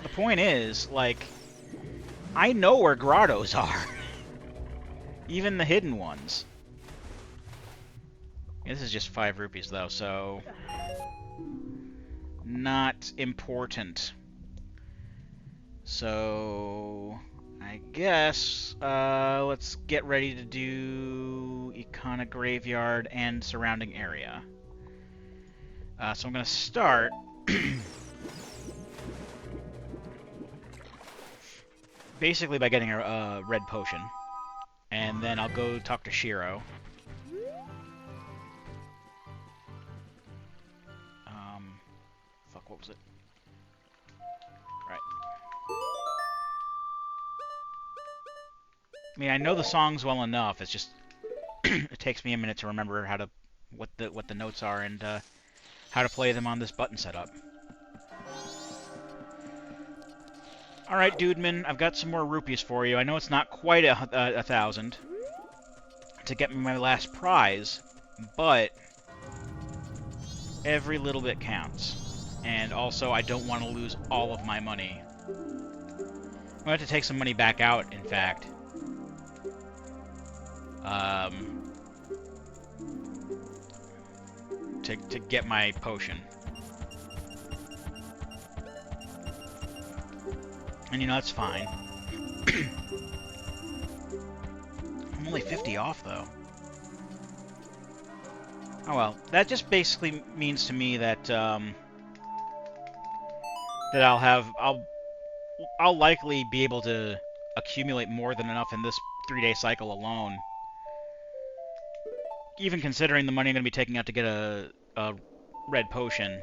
The point is, like... I know where grottos are. Even the hidden ones. This is just 5 rupees, though, so... Not important. So... I guess, let's get ready to do Ikana Graveyard and surrounding area. So I'm going to start... basically by getting a red potion. And then I'll go talk to Shiro. Fuck, what was it? Right. I mean, I know the songs well enough. It's just it takes me a minute to remember how to what the notes are and how to play them on this button setup. All right, Dudeman, I've got some more rupees for you. I know it's not quite a 1,000 to get me my last prize, but every little bit counts. And also, I don't want to lose all of my money. I'm going to have to take some money back out, in fact. To get my potion. And you know, that's fine. I'm only 50 off, though. Oh well. That just basically means to me that, that I'll likely be able to accumulate more than enough in this 3-day cycle alone even considering the money I'm going to be taking out to get a red potion,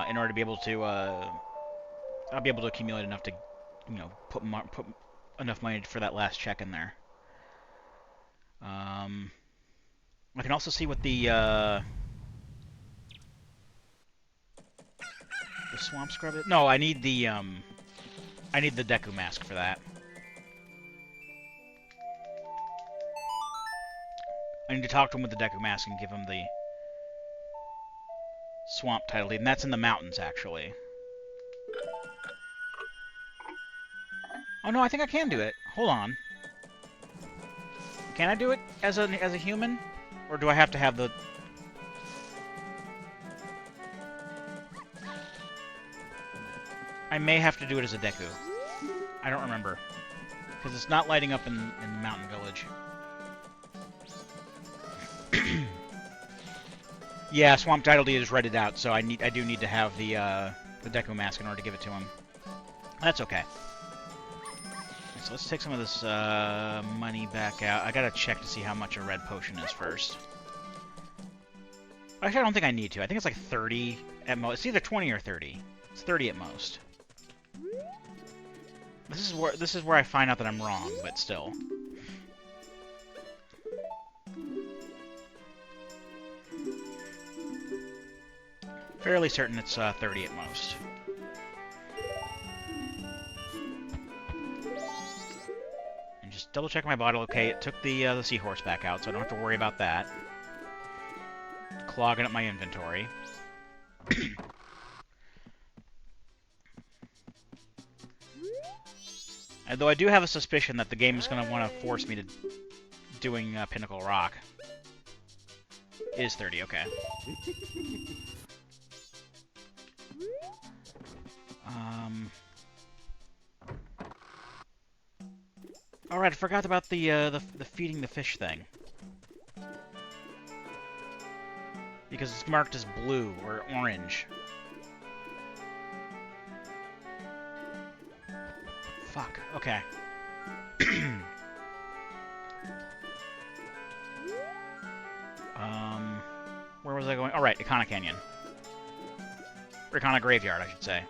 in order to be able to, I'll be able to accumulate enough to, you know, put enough money for that last check in there. I can also see what the swamp scrub is. No, I need the Deku mask for that. I need to talk to him with the Deku mask and give him the swamp title deed, and that's in the mountains, actually. Oh no, I think I can do it. Hold on. Can I do it as a human, or do I have to have the? I may have to do it as a Deku. I don't remember, because it's not lighting up in the mountain village. Yeah, swamp title deed is read out, so I do need to have the Deku mask in order to give it to him. That's okay. So let's take some of this money back out. I gotta check to see how much a red potion is first. Actually, I don't think I need to. I think it's like 30 at most. It's either 20 or 30. It's 30 at most. This is where I find out that I'm wrong, but still. Fairly certain it's 30 at most. And just double check my bottle. Okay, it took the seahorse back out, so I don't have to worry about that. Clogging up my inventory. And though I do have a suspicion that the game is going to want to force me to doing Pinnacle Rock. It is 30, okay. Alright, I forgot about the feeding the fish thing. Because it's marked as blue or orange. Fuck, okay. Where was I going? Alright, Ikana Canyon. Or Ikana Graveyard, I should say.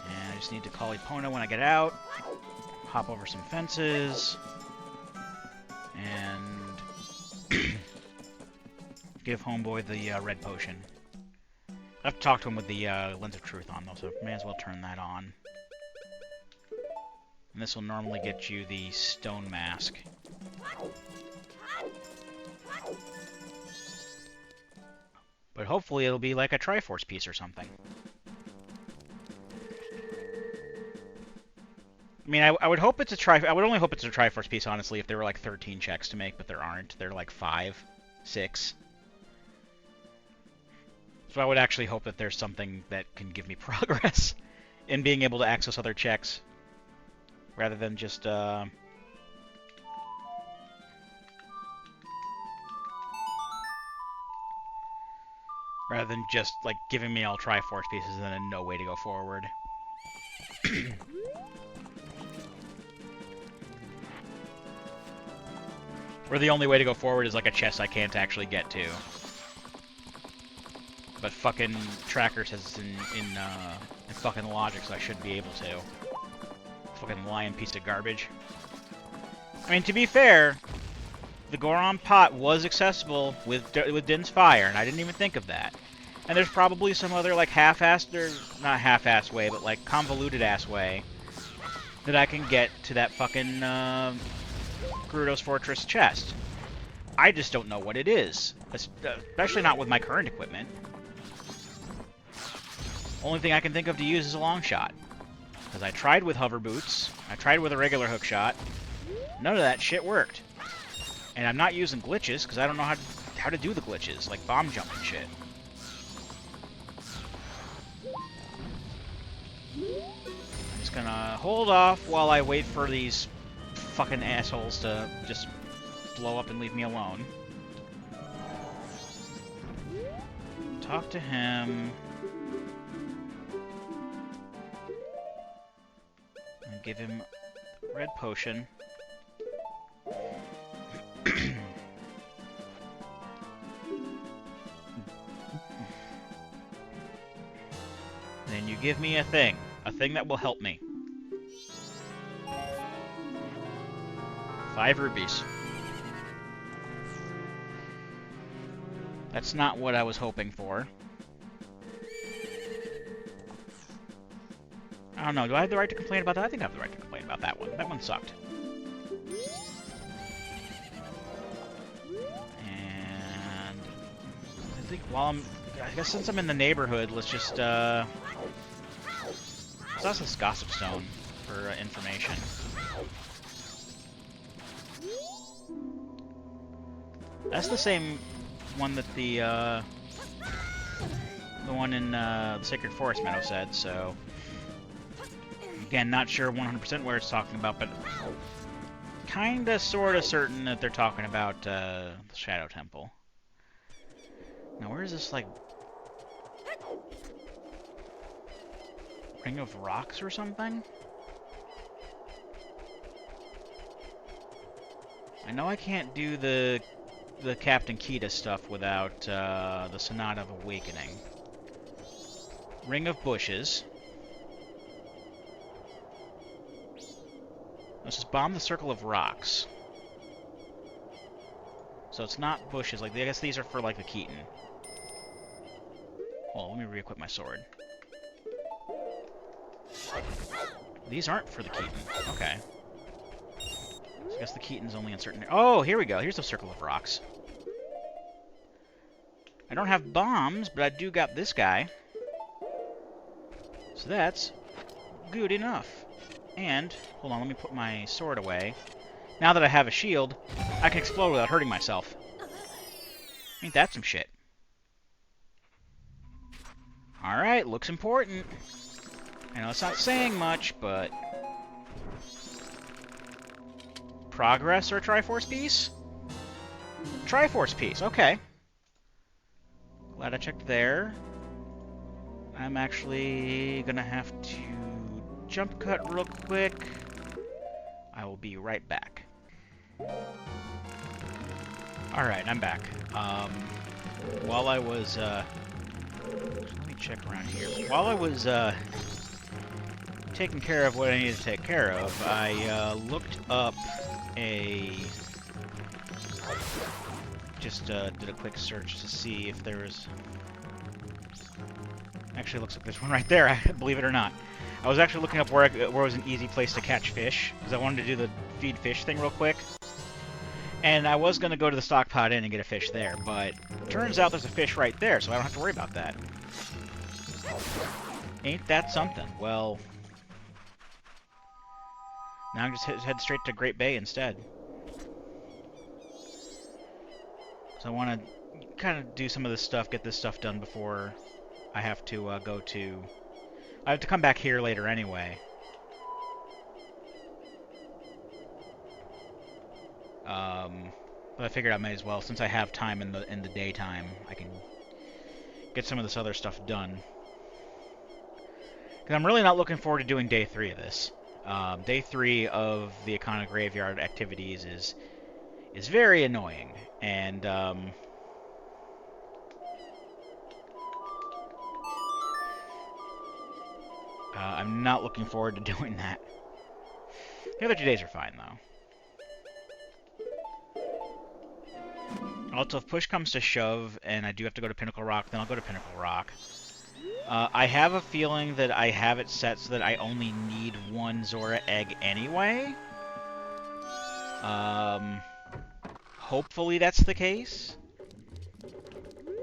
And I just need to call Epona when I get out. Hop over some fences. And give Homeboy the red potion. I have to talk to him with the Lens of Truth on, though, so may as well turn that on. And this will normally get you the stone mask. But hopefully it'll be like a Triforce piece or something. I mean, I would hope it's a I would only hope it's a Triforce piece, honestly, if there were like 13 checks to make, but there aren't. There are like 5, 6. So I would actually hope that there's something that can give me progress in being able to access other checks, rather than just, rather than just, like, giving me all Triforce pieces and then no way to go forward. Where the only way to go forward is, like, a chest I can't actually get to. But fucking Tracker says in fucking logic, so I should be able to. Fucking lying piece of garbage. I mean, to be fair, the Goron pot was accessible with Din's Fire, and I didn't even think of that. And there's probably some other, like, half-assed, or not half-assed way, but, like, convoluted-ass way that I can get to that fucking, Gerudo's Fortress chest. I just don't know what it is. Especially not with my current equipment. Only thing I can think of to use is a long shot. Because I tried with hover boots, I tried with a regular hook shot, none of that shit worked. And I'm not using glitches, because I don't know how to do the glitches, like bomb jump and shit. I'm just gonna hold off while I wait for these fucking assholes to just blow up and leave me alone. Talk to him. give him red potion. Then you give me a thing that will help me. 5 rupees. That's not what I was hoping for. I don't know, do I have the right to complain about that? I think I have the right to complain about that one. That one sucked. And I think I guess since I'm in the neighborhood, let's just, let's ask this Gossip Stone for information. That's the same one that the one in the Sacred Forest Meadow said, so... Again, not sure 100% where it's talking about, but kinda, sorta certain that they're talking about the Shadow Temple. Now, where is this, like... Ring of Rocks or something? I know I can't do the Captain Kita stuff without the Sonata of Awakening. Ring of Bushes. Let's just bomb the Circle of Rocks. So it's not bushes. Like, I guess these are for, like, the Keaton. Well, let me re-equip my sword. These aren't for the Keaton. Okay. So I guess the Keaton's only in certain... Oh, here we go. Here's the Circle of Rocks. I don't have bombs, but I do got this guy. So that's good enough. And, hold on, let me put my sword away. Now that I have a shield, I can explode without hurting myself. Ain't that some shit? Alright, looks important. I know it's not saying much, but... Progress or a Triforce piece? Triforce piece, okay. Glad I checked there. I'm actually gonna have to jump cut real quick. I will be right back. Alright, I'm back. While I was, let me check around here. While I was, taking care of what I needed to take care of, I, looked up just, did a quick search to see if there was... Actually, looks like there's one right there, believe it or not. I was actually looking up where was an easy place to catch fish, because I wanted to do the feed fish thing real quick. And I was going to go to the Stockpot Inn and get a fish there, but turns out there's a fish right there, so I don't have to worry about that. Ain't that something? Well, now I'm just head straight to Great Bay instead. So I want to kind of do some of this stuff, get this stuff done before I have to go to... I have to come back here later anyway. But I figured I might as well, since I have time in the daytime, I can get some of this other stuff done. Because I'm really not looking forward to doing day 3 of this. Day 3 of the Akana Graveyard activities is very annoying, and I'm not looking forward to doing that. The other 2 days are fine, though. Also, if push comes to shove, and I do have to go to Pinnacle Rock, then I'll go to Pinnacle Rock. I have a feeling that I have it set so that I only need 1 Zora egg anyway. Hopefully that's the case.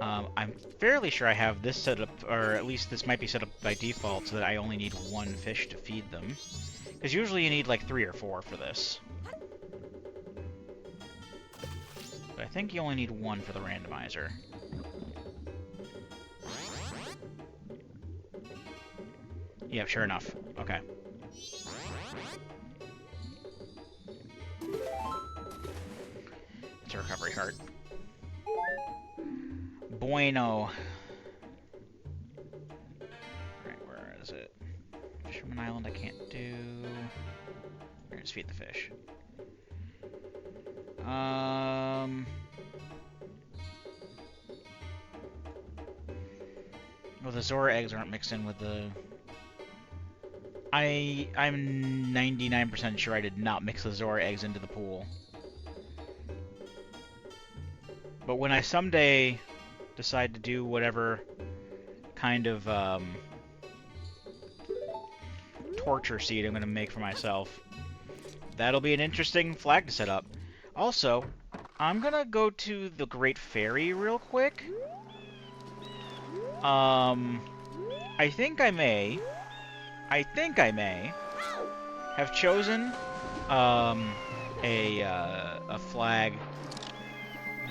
I'm fairly sure I have this set up, or at least this might be set up by default, so that I only need 1 fish to feed them. Because usually you need like 3 or 4 for this. But I think you only need 1 for the randomizer. Yeah, sure enough. Okay. It's a recovery heart. Bueno. Alright, where is it? Fisherman Island I can't do. We're gonna just feed the fish. Well, the Zora eggs aren't mixed in with the... I'm 99% sure I did not mix the Zora eggs into the pool. But when I someday decide to do whatever kind of torture seed I'm going to make for myself, that'll be an interesting flag to set up. Also, I'm going to go to the Great Fairy real quick. I think I may have chosen a flag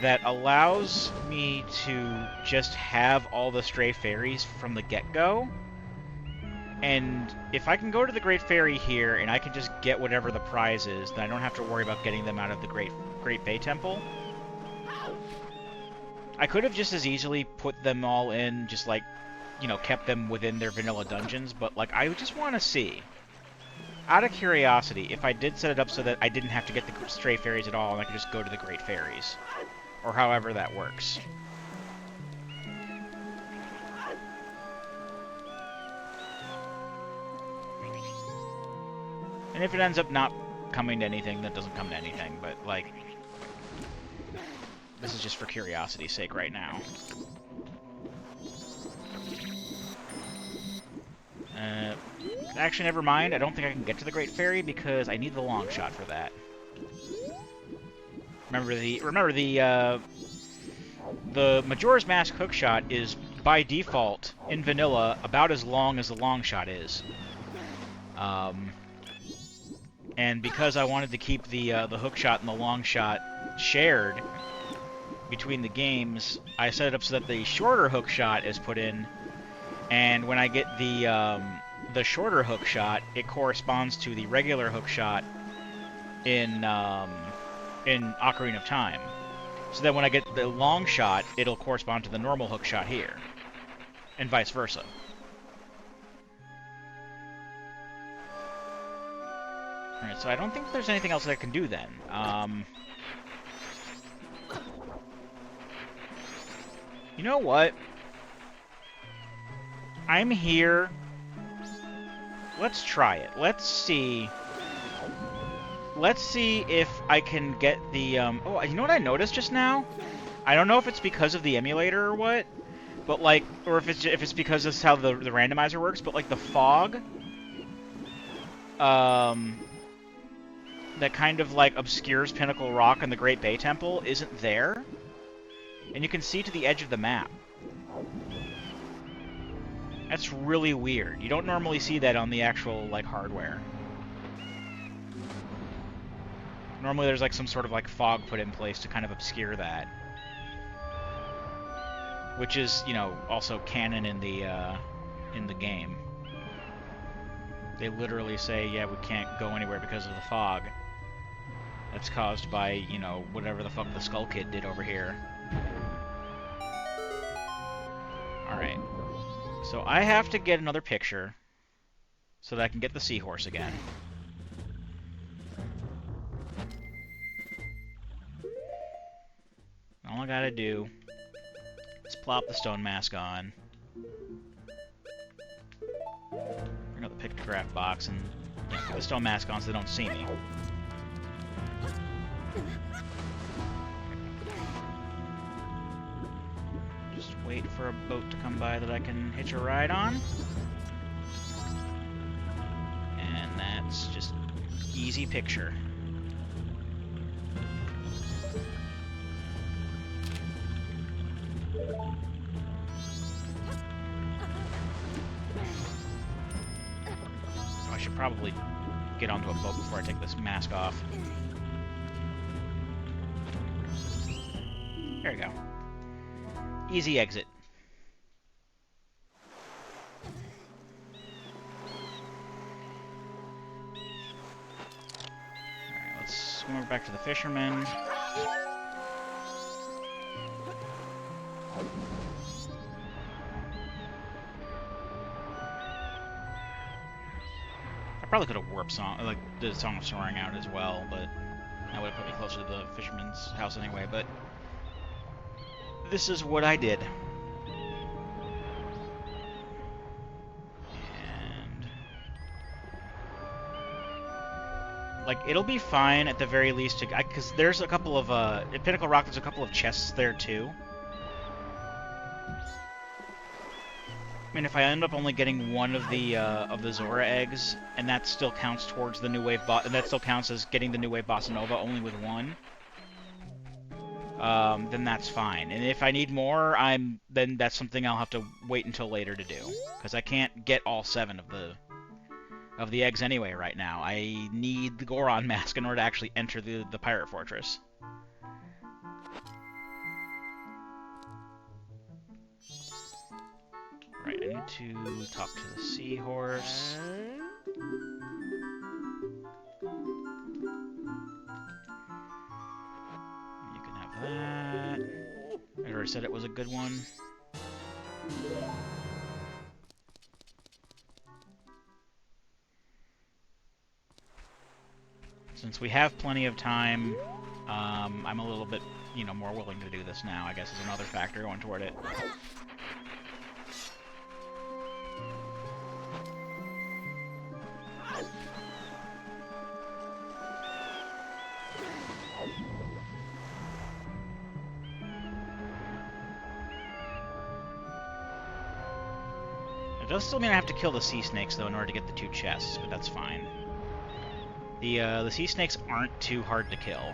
that allows me to just have all the stray fairies from the get-go. And if I can go to the Great Fairy here and I can just get whatever the prize is, then I don't have to worry about getting them out of the Great Bay Temple. I could have just as easily put them all in, just like, you know, kept them within their vanilla dungeons, but like I just want to see, out of curiosity, if I did set it up so that I didn't have to get the stray fairies at all and I could just go to the Great Fairies. Or however that works. And if it ends up not coming to anything, that doesn't come to anything, but, like, this is just for curiosity's sake right now. Actually, never mind. I don't think I can get to the Great Fairy because I need the long shot for that. Remember the Majora's Mask hookshot is by default in vanilla about as long as the long shot is. And because I wanted to keep the hookshot and the long shot shared between the games, I set it up so that the shorter hookshot is put in, and when I get the shorter hookshot, it corresponds to the regular hookshot in Ocarina of Time. So that when I get the long shot, it'll correspond to the normal hookshot here, and vice versa. Alright, so I don't think there's anything else that I can do then. You know what? I'm here. Let's try it. Let's see if I can get the, oh, you know what I noticed just now? I don't know if it's because of the emulator or what, but, like, or if it's because this is how the randomizer works, but, like, the fog, that kind of, like, obscures Pinnacle Rock and the Great Bay Temple isn't there, and you can see to the edge of the map. That's really weird. You don't normally see that on the actual, like, hardware. Normally there's, like, some sort of, like, fog put in place to kind of obscure that. Which is, you know, also canon in the game. They literally say, yeah, we can't go anywhere because of the fog. That's caused by, you know, whatever the fuck the Skull Kid did over here. Alright. So I have to get another picture so that I can get the seahorse again. All I gotta do is plop the stone mask on, bring up the pictograph box, and put the stone mask on so they don't see me. Just wait for a boat to come by that I can hitch a ride on. And that's just easy picture. I should probably get onto a boat before I take this mask off. There we go. Easy exit. Alright, let's swim back to the fisherman. I probably could have warped song, like the Song of Soaring out as well, but that would have put me closer to the fisherman's house anyway. But this is what I did. And like it'll be fine at the very least, because there's a couple of at Pinnacle Rock. There's a couple of chests there too. I mean, if I end up only getting one of the Zora eggs, and that still counts towards the new wave boss, and that still counts as getting the new wave Bossa Nova only with one, then that's fine. And if I need more, then that's something I'll have to wait until later to do, because I can't get all 7 of the eggs anyway right now. I need the Goron mask in order to actually enter the pirate fortress. Right, I need to talk to the seahorse. You can have that. I already said it was a good one. Since we have plenty of time, I'm a little bit, more willing to do this now, I guess is another factor going toward it. It does still mean I have to kill the sea snakes, though, in order to get the 2 chests, but that's fine. The sea snakes aren't too hard to kill.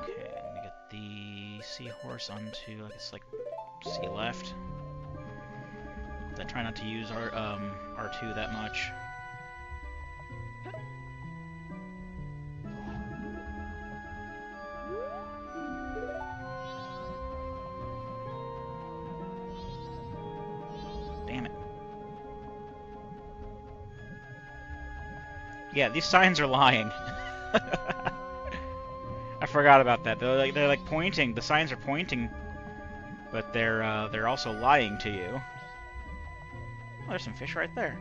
Okay, let me get the seahorse onto, I guess, like, C left. I try not to use R2 that much. Damn it. Yeah, these signs are lying. I forgot about that. They're like pointing. The signs are pointing, but they're also lying to you. Oh, there's some fish right there.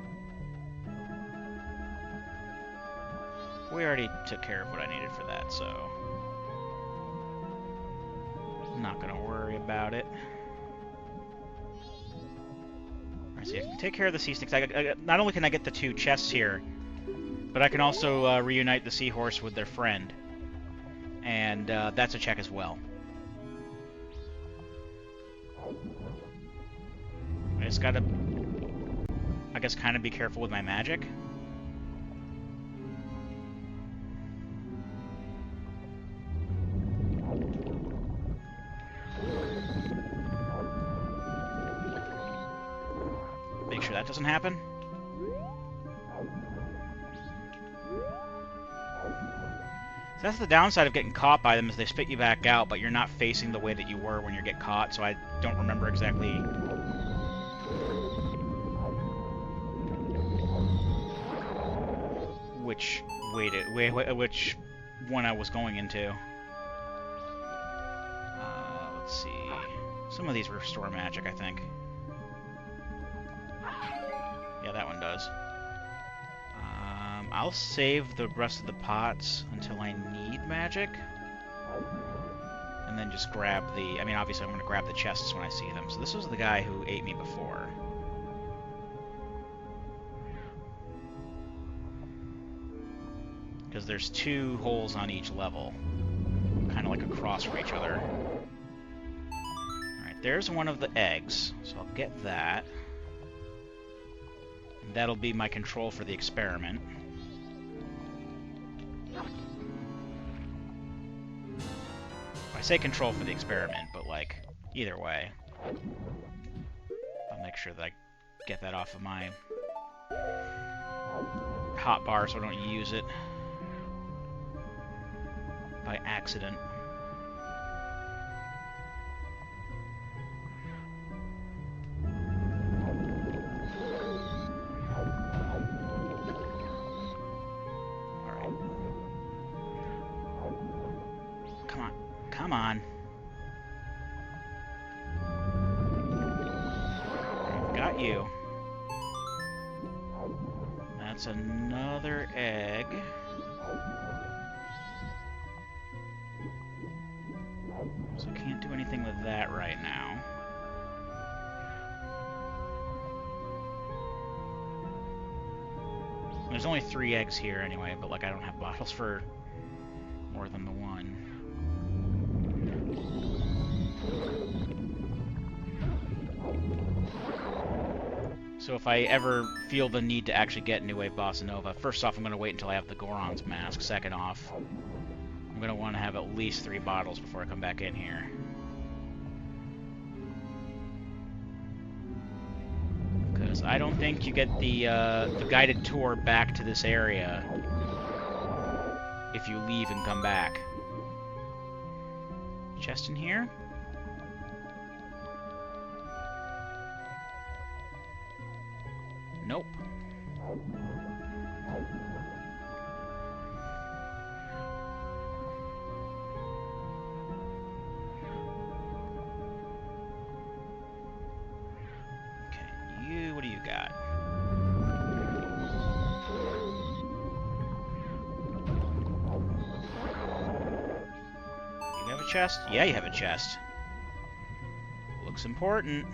We already took care of what I needed for that, so I'm not gonna worry about it. Alright, so I can take care of the sea snakes. Not only can I get the 2 chests here, but I can also reunite the seahorse with their friend, and that's a check as well. I just gotta, I guess, kind of be careful with my magic. Make sure that doesn't happen. So that's the downside of getting caught by them, is they spit you back out, but you're not facing the way that you were when you get caught, so I don't remember exactly which which one I was going into. Let's see. Some of these restore magic, I think. Yeah, that one does. I'll save the rest of the pots until I need magic. And then just grab the... I mean, obviously I'm going to grab the chests when I see them. So this was the guy who ate me before. Because there's 2 holes on each level. Kind of like across from each other. Alright, there's one of the eggs. So I'll get that. And that'll be my control for the experiment. I say control for the experiment, but, like, either way. I'll make sure that I get that off of my hotbar so I don't use it by accident. Come on. Got you. That's another egg. So I can't do anything with that right now. There's only 3 eggs here anyway, but like I don't have bottles for more than the one. So if I ever feel the need to actually get New Wave Bossa Nova, first off I'm going to wait until I have the Goron's mask. Second off, I'm going to want to have at least 3 bottles before I come back in here. Because I don't think you get the guided tour back to this area if you leave and come back. Chest in here? Nope. Okay, what do you got? You have a chest? Yeah, you have a chest. Looks important.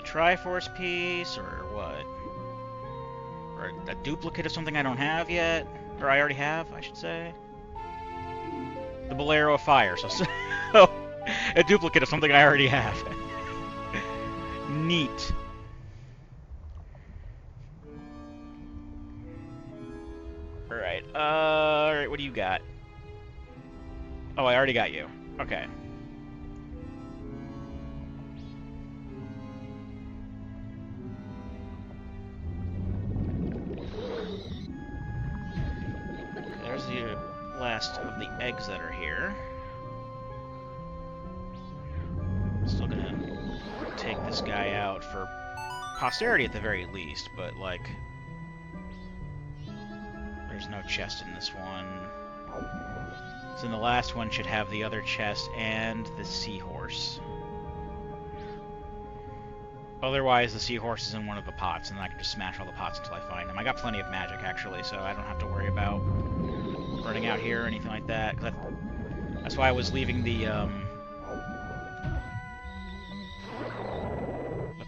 Triforce piece, or what? Or a duplicate of something I don't have yet? Or I already have, I should say. The Bolero of Fire, so a duplicate of something I already have. Neat. Alright, what do you got? Oh, I already got you. Okay. There's the last of the eggs that are here. Still gonna take this guy out for posterity at the very least, but like, there's no chest in this one. So the last one should have the other chest and the seahorse. Otherwise, the seahorse is in one of the pots, and I can just smash all the pots until I find them. I got plenty of magic, actually, so I don't have to worry about running out here or anything like that. That's why I was leaving the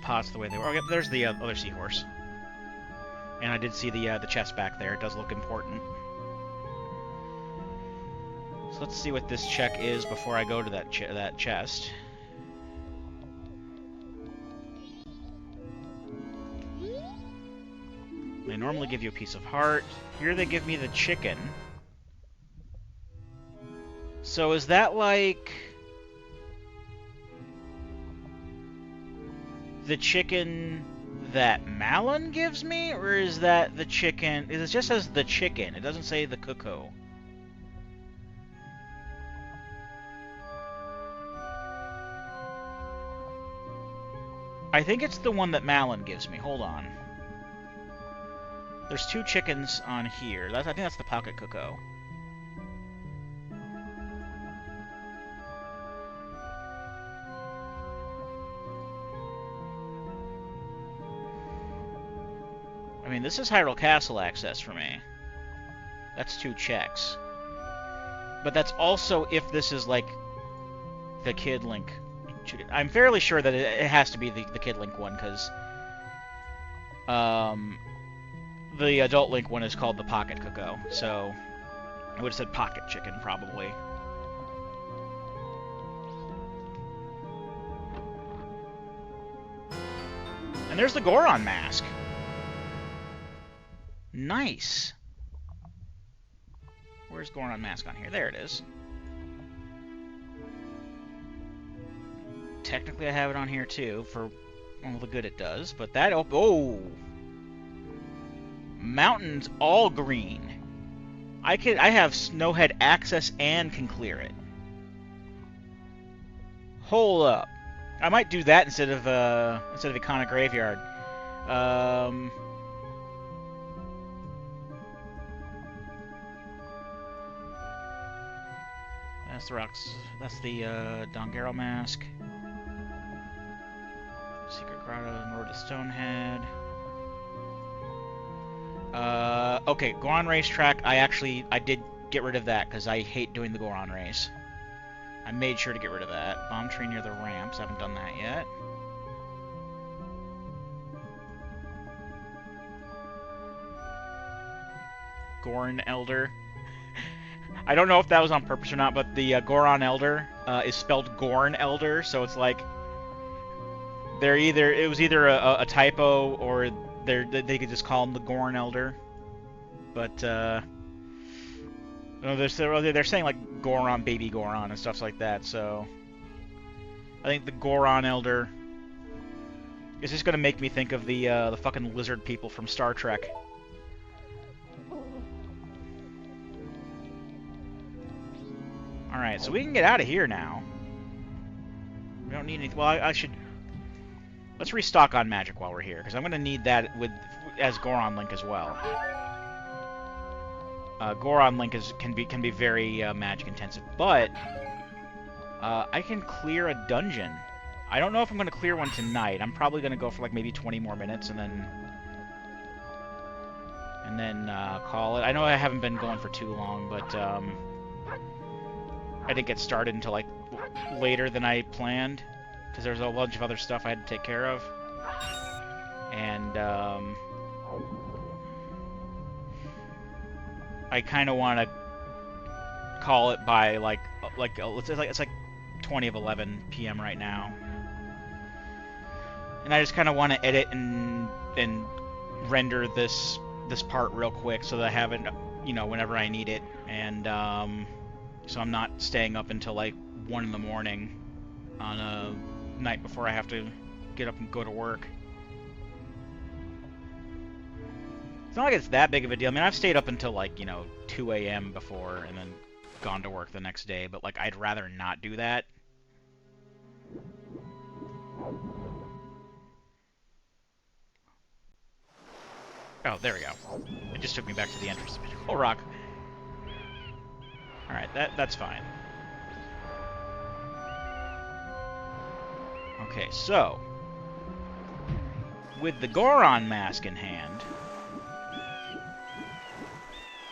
pots the way they were. Oh, yep, there's the other seahorse. And I did see the chest back there. It does look important. So let's see what this check is before I go to that chest. They normally give you a piece of heart. Here they give me the chicken. So is that like the chicken that Malon gives me, or is that the chicken? It just says the chicken. It doesn't say the cuckoo. I think it's the one that Malon gives me. Hold on. There's 2 chickens on here. I think that's the pocket cuckoo. I mean, this is Hyrule Castle access for me. That's 2 checks. But that's also if this is like the Kid Link. I'm fairly sure that it has to be the Kid Link one, because the Adult Link one is called the Pocket Cuckoo, so I would have said Pocket Chicken, probably. And there's the Goron mask. Nice. Where's Goron mask on here? There it is. Technically I have it on here too, for all the good it does, but that... Oh! Mountains all green. I have Snowhead access and can clear it. Hold up. I might do that instead of Iconic Graveyard. That's the rocks. That's the Dongaro mask. Secret Grotto, Road to Stonehead. Okay, Goron Racetrack. I did get rid of that because I hate doing the Goron race. I made sure to get rid of that. Bomb tree near the ramps. I haven't done that yet. Goron Elder. I don't know if that was on purpose or not, but the Goron Elder is spelled Gorn Elder, so it's like it was either a typo or they could just call him the Gorn Elder. But no, they're saying like Goron, baby Goron, and stuff like that. So I think the Goron Elder is just gonna make me think of the fucking lizard people from Star Trek. All right, so we can get out of here now. We don't need anything. Well, I should. Let's restock on magic while we're here, because I'm gonna need that as Goron Link as well. Goron Link can be very magic intensive, but I can clear a dungeon. I don't know if I'm going to clear one tonight. I'm probably going to go for like maybe 20 more minutes and then call it. I know I haven't been going for too long, but I didn't get started until like later than I planned because there's a bunch of other stuff I had to take care of, and I kind of want to call it by it's like 20 of 11 p.m. right now, and I just kind of want to edit and render this part real quick so that I have it, whenever I need it, and so I'm not staying up until like 1 in the morning on a night before I have to get up and go to work. It's not like it's that big of a deal. I mean, I've stayed up until like 2 a.m. before and then gone to work the next day, but like I'd rather not do that. Oh, there we go. It just took me back to the entrance. Oh, rock. All right, that's fine. Okay, so with the Goron mask in hand,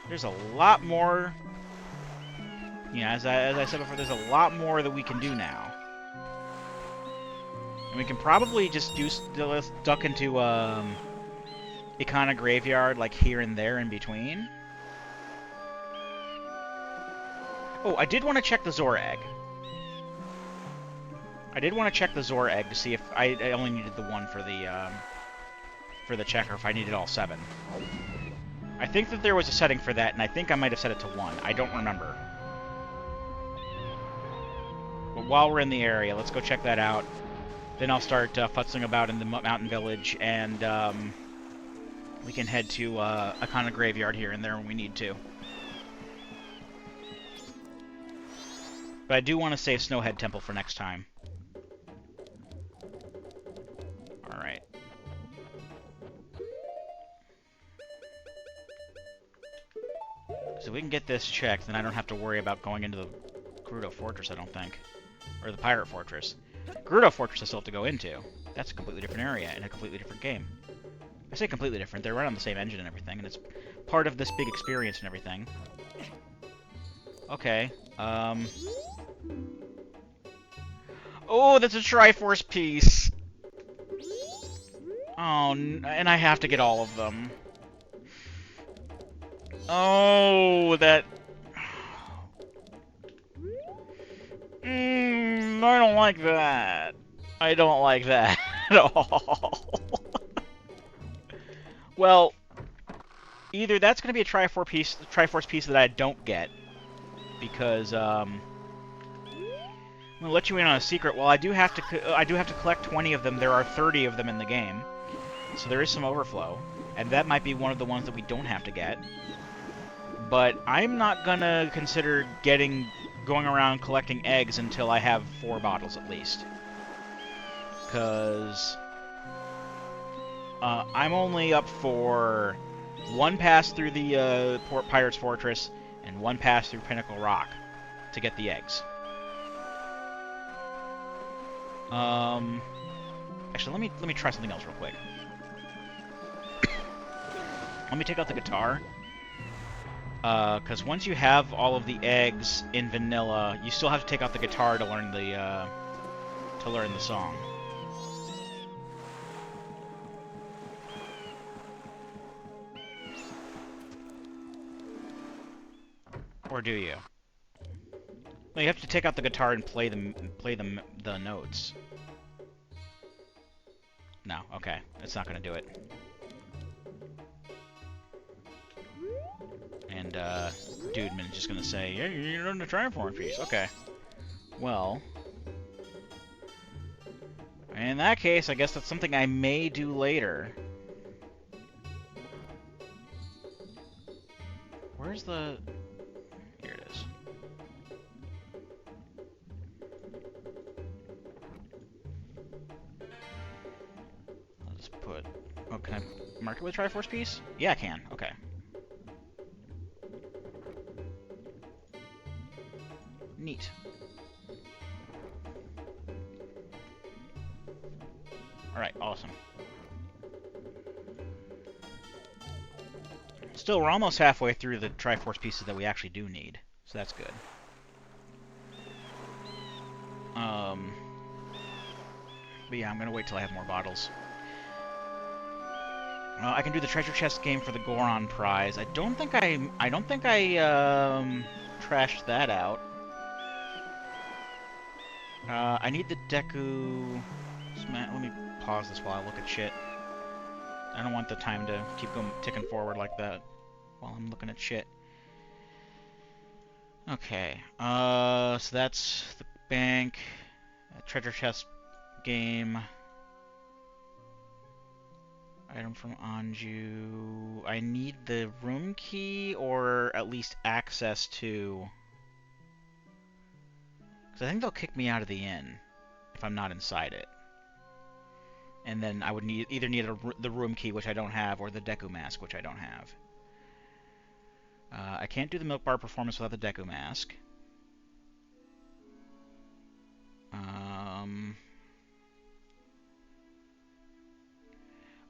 there's a lot more. As I said before, there's a lot more that we can do now, and we can probably just duck into Ocarina Graveyard like here and there in between. Oh, I did want to check the Zor Egg. I did want to check the Zor Egg to see if I only needed the one for the checker, if I needed all 7. I think that there was a setting for that, and I think I might have set it to 1. I don't remember. But while we're in the area, let's go check that out. Then I'll start futzing about in the mountain village, and we can head to Ocarina Graveyard here and there when we need to. But I do want to save Snowhead Temple for next time. Alright. So we can get this checked, then I don't have to worry about going into the Gerudo Fortress, I don't think. Or the Pirate Fortress. Gerudo Fortress I still have to go into. That's a completely different area in a completely different game. I say completely different, they're right on the same engine and everything, and it's part of this big experience and everything. Okay, Oh, that's a Triforce piece! Oh, and I have to get all of them. Oh, that... I don't like that. I don't like that at all. Well, either that's going to be a Triforce piece that I don't get, because I'm going to let you in on a secret. Well, I do have to collect 20 of them. There are 30 of them in the game, so there is some overflow, and that might be one of the ones that we don't have to get. But I'm not gonna consider going around collecting eggs until I have 4 bottles at least, because I'm only up for 1 pass through the Pirate's Fortress and 1 pass through Pinnacle Rock. to get the eggs. Actually, let me try something else real quick. Let me take out the guitar. Because once you have all of the eggs in vanilla, you still have to take out the guitar to learn the song. Or do you? No, you have to take out the guitar and play the notes. No, okay, it's not gonna do it. And Dudeman is just gonna say, "Yeah, you're on the Triforce piece." Okay. Well, in that case, I guess that's something I may do later. Where's the... Here it is. I'll just put... Oh, can I mark it with Triforce piece? Yeah, I can. Okay. Neat. Alright, awesome. Still, we're almost halfway through the Triforce pieces that we actually do need, so that's good. But yeah, I'm gonna wait till I have more bottles. I can do the treasure chest game for the Goron prize. I don't think I trashed that out. I need the Deku... Let me pause this while I look at shit. I don't want the time to keep ticking forward like that while I'm looking at shit. Okay, so that's the bank, treasure chest game, item from Anju. I need the room key, or at least access to... Because I think they'll kick me out of the inn if I'm not inside it. And then I would either need the room key, which I don't have, or the Deku mask, which I don't have. I can't do the milk bar performance without the Deku mask.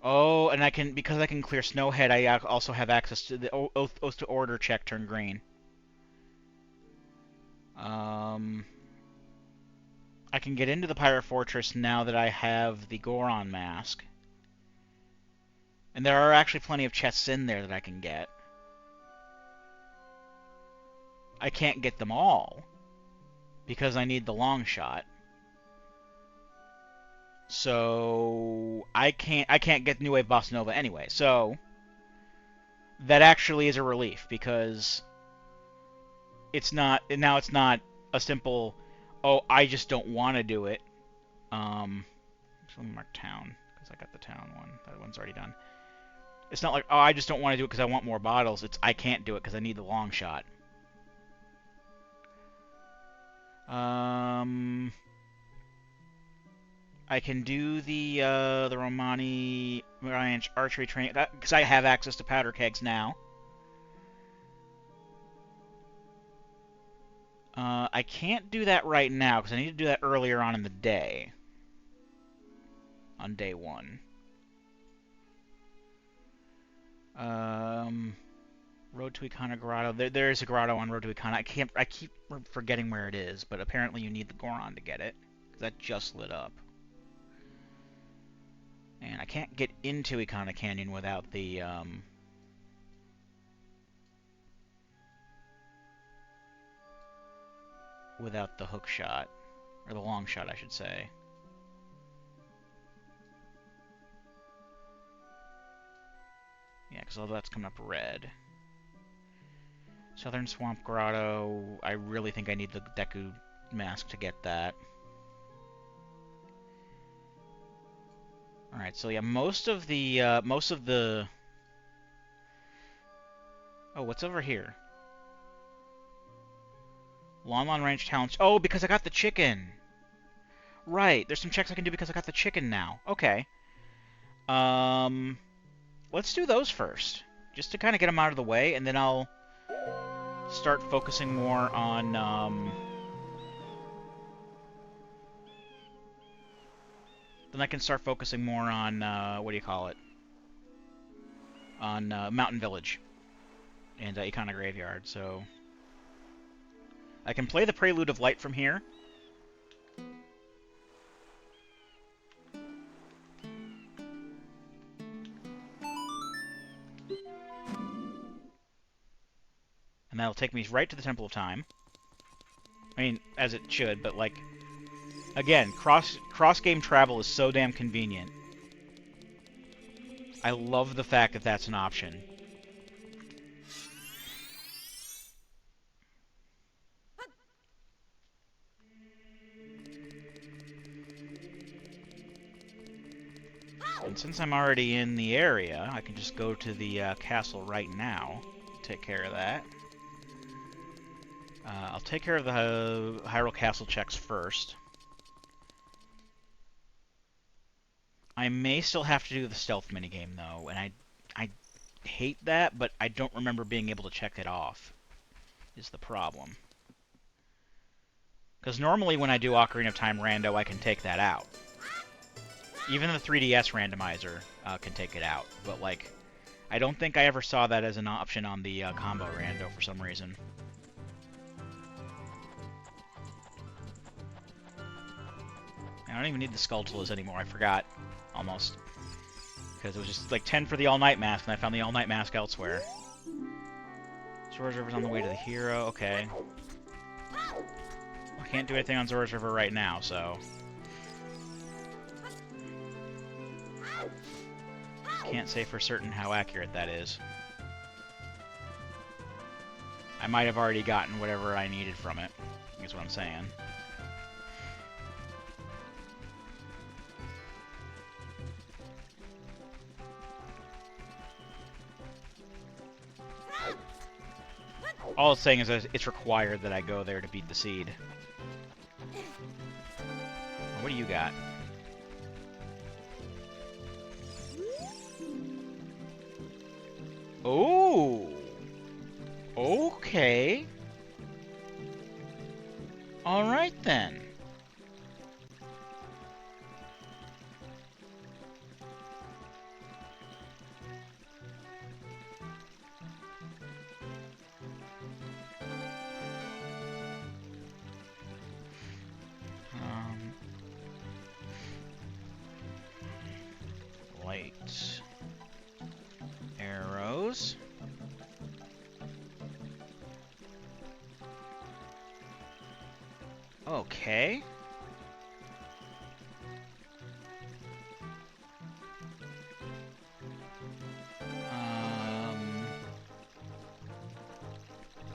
Oh, and because I can clear Snowhead, I also have access to the Oath to Order check turn green. I can get into the Pirate Fortress now that I have the Goron mask. And there are actually plenty of chests in there that I can get. I can't get them all because I need the long shot. So I can't get New Wave Bossa Nova anyway. So that actually is a relief, because it's not a simple, oh, I just don't want to do it. So let me mark town, because I got the town one. That one's already done. It's not like, oh, I just don't want to do it because I want more bottles. It's I can't do it because I need the long shot. I can do the Romani Ranch archery training because I have access to powder kegs now. I can't do that right now because I need to do that earlier on in the day. On day 1. Road to Ikana Grotto. There is a grotto on Road to Ikana. I keep forgetting where it is, but apparently you need the Goron to get it, because that just lit up. And I can't get into Ikana Canyon without the hook shot, or the long shot, I should say. Yeah, because all that's coming up red. Southern Swamp Grotto. I really think I need the Deku mask to get that. All right, so yeah, most of the oh, what's over here? Lon Ranch Challenge. Oh, because I got the chicken. Right, there's some checks I can do because I got the chicken now. Okay. Let's do those first, just to kind of get them out of the way, and then I'll start focusing more on what do you call it? On Mountain Village and Ikana Graveyard. So I can play the Prelude of Light from here. And that'll take me right to the Temple of Time. I mean, as it should, but like, again, cross-game travel is so damn convenient. I love the fact that that's an option. And since I'm already in the area, I can just go to the castle right now. Take care of that. I'll take care of the Hyrule Castle checks first. I may still have to do the stealth minigame, though, and I hate that, but I don't remember being able to check it off, is the problem. Because normally when I do Ocarina of Time rando, I can take that out. Even the 3DS randomizer can take it out, but, like, I don't think I ever saw that as an option on the combo rando for some reason. I don't even need the Skulltulas anymore, I forgot. Almost. Because it was just like 10 for the All-Night Mask, and I found the All-Night Mask elsewhere. Zora's River's on the way to the hero, okay. I can't do anything on Zora's River right now, so... Can't say for certain how accurate that is. I might have already gotten whatever I needed from it, is what I'm saying. All it's saying is that it's required that I go there to beat the seed. What do you got? Oh! Okay. Alright then. Light arrows. Okay.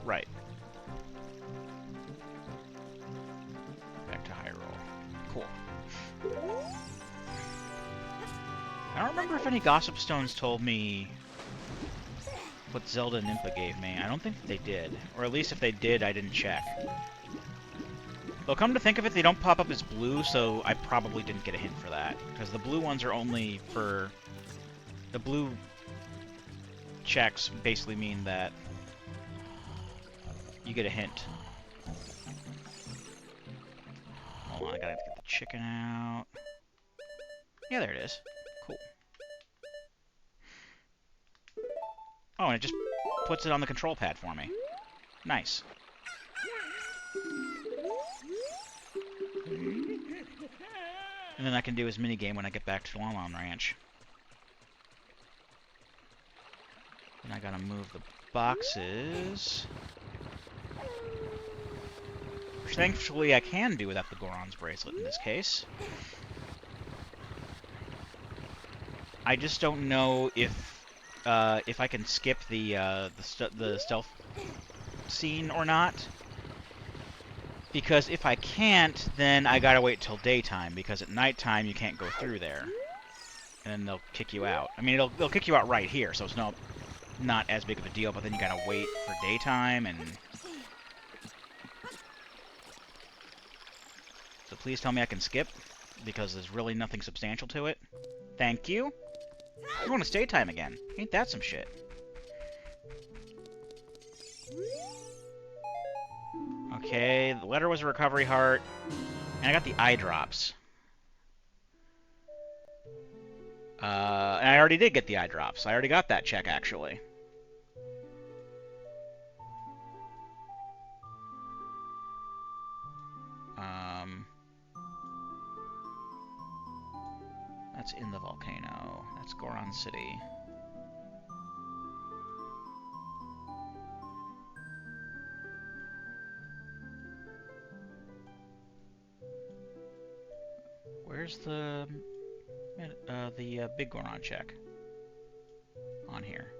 Right. Back to Hyrule. Cool. I don't remember if any Gossip Stones told me what Zelda and Impa gave me. I don't think that they did. Or at least if they did, I didn't check. Though come to think of it, they don't pop up as blue, so I probably didn't get a hint for that. Because the blue ones are only for... The blue checks basically mean that you get a hint. Hold on, I gotta get the chicken out. Yeah, there it is. Cool. Oh, and it just puts it on the control pad for me. Nice. And then I can do his minigame when I get back to Lon Lon Ranch. And I gotta move the boxes. Which thankfully I can do without the Goron's bracelet in this case. I just don't know if I can skip the stealth scene or not. Because if I can't, then I gotta wait till daytime, because at nighttime you can't go through there. And then they'll kick you out. I mean, they'll kick you out right here, so it's not as big of a deal, but then you gotta wait for daytime, and... So please tell me I can skip, because there's really nothing substantial to it. Thank you. You're going to daytime again. Ain't that some shit? Okay, the letter was a recovery heart. And I got the eye drops. And I already did get the eye drops. I already got that check, actually. That's in the volcano. That's Goron City. Where's the big Goron check? On here.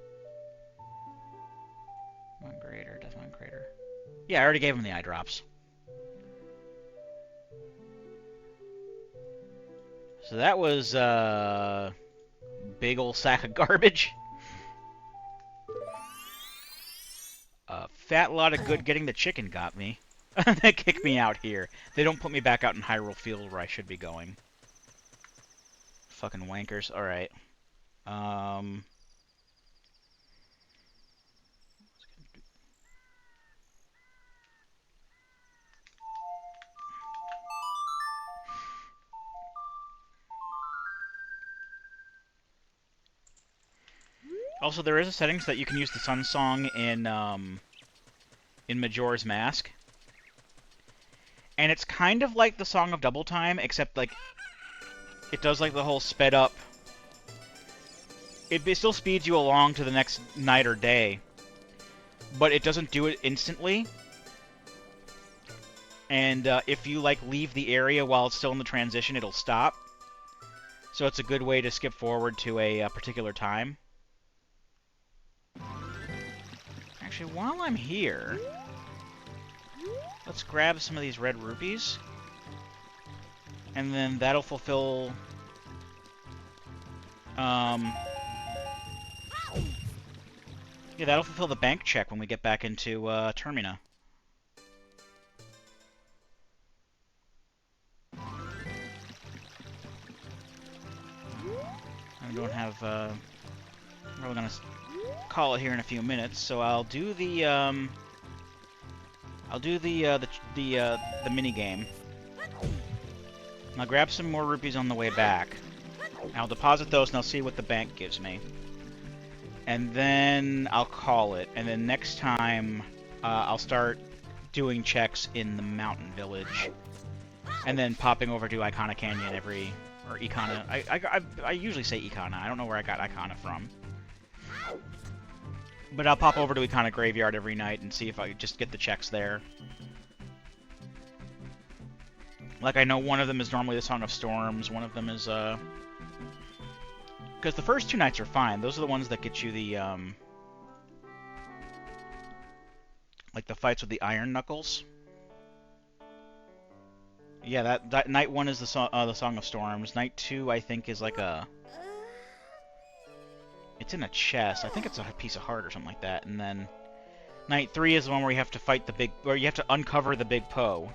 One Greater, Deathmine Crater. Yeah, I already gave him the eye drops. So that was big ol' sack of garbage. A fat lot of good getting the chicken got me. They kicked me out here. They don't put me back out in Hyrule Field where I should be going. Fucking wankers. Alright. Also, there is a settings that you can use the Sun Song in Majora's Mask. And it's kind of like the Song of Double Time, except, like, it does, like, the whole sped up. It still speeds you along to the next night or day, but it doesn't do it instantly. And if you, like, leave the area while it's still in the transition, it'll stop. So it's a good way to skip forward to a particular time. Actually, while I'm here, let's grab some of these red rupees. And then that'll fulfill... yeah, that'll fulfill the bank check when we get back into Termina. I don't have... we're gonna call it here in a few minutes, so I'll do the mini game. I'll grab some more rupees on the way back. I'll deposit those and I'll see what the bank gives me. And then I'll call it. And then next time, I'll start doing checks in the mountain village. And then popping over to Icona Canyon every... Or Icona... I usually say Icona. I don't know where I got Icona from. But I'll pop over to Icona Graveyard every night and see if I just get the checks there. Like, I know one of them is normally the Song of Storms, one of them is, because the first two nights are fine. Those are the ones that get you the, like, the fights with the Iron Knuckles. Yeah, that night one is the Song of Storms. Night two, I think, is like a... It's in a chest. I think it's a piece of heart or something like that. And then night three is the one where you have to fight the big... Where you have to uncover the big Poe.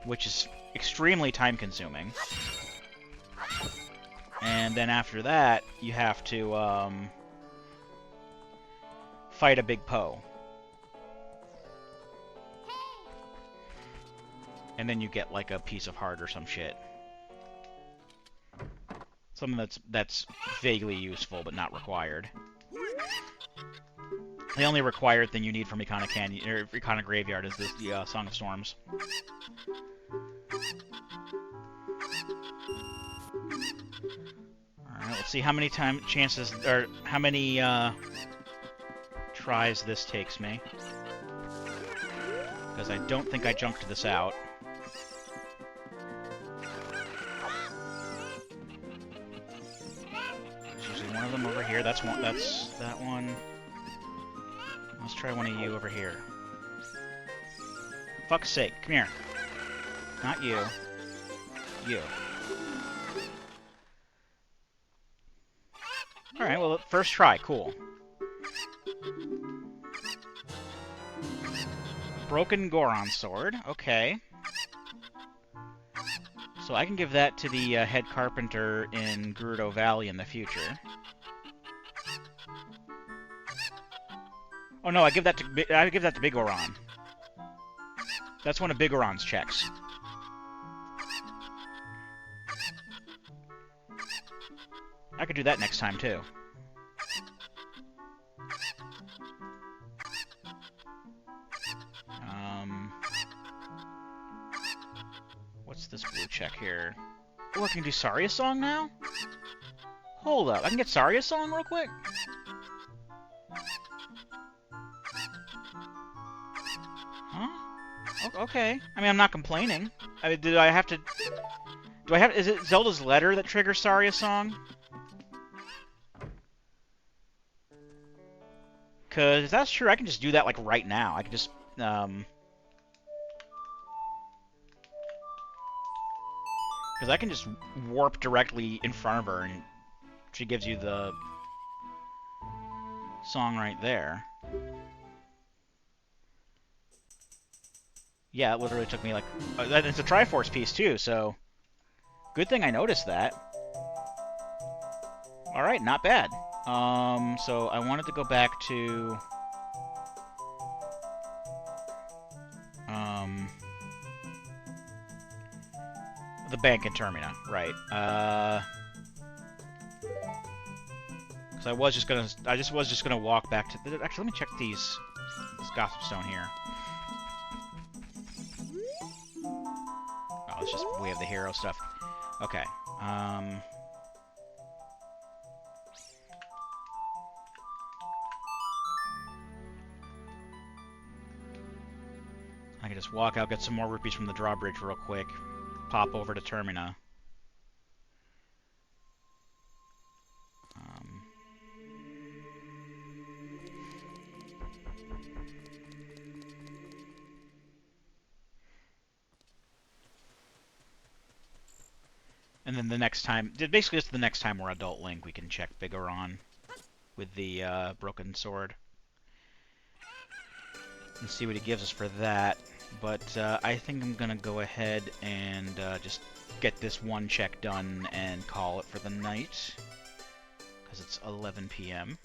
Which is extremely time-consuming. And then after that, you have to fight a big Poe. And then you get like a piece of heart or some shit. Something that's vaguely useful but not required. The only required thing you need from Icona Canyon or Icona Graveyard is the Song of Storms. Alright, let's see how many chances, or how many tries this takes me. Because I don't think I junked this out. There's usually one of them over here. That's one. That's that one. Let's try one of you over here. Fuck's sake, come here. Not you. You. Alright, well, first try, cool. Broken Goron Sword, okay. So I can give that to the head carpenter in Gerudo Valley in the future. Oh no, I give that to Big Goron. That's one of Bigoron's checks. I could do that next time, too. What's this blue check here? Oh, I can do Saria's song now? Hold up, I can get Saria's song real quick? Huh? Okay. I mean, I'm not complaining. I mean, do I have to... Do I have... Is it Zelda's letter that triggers Saria's song? Because if that's true, I can just do that, like, right now. I can just, Because I can just warp directly in front of her, and she gives you the song right there. Yeah, it literally took me, like... it's a Triforce piece, too, so... Good thing I noticed that. Alright, not bad. So I wanted to go back to... the bank in Termina, right. Because I was just gonna walk back to... Actually, let me check this Gossip Stone here. Oh, it's just... We have the hero stuff. Okay. I can just walk out, get some more rupees from the drawbridge real quick, pop over to Termina. And then the next time, basically it's the next time we're Adult Link, we can check Bigoron with the broken sword. And see what he gives us for that. But I think I'm going to go ahead and just get this one check done and call it for the night. Because it's 11 p.m.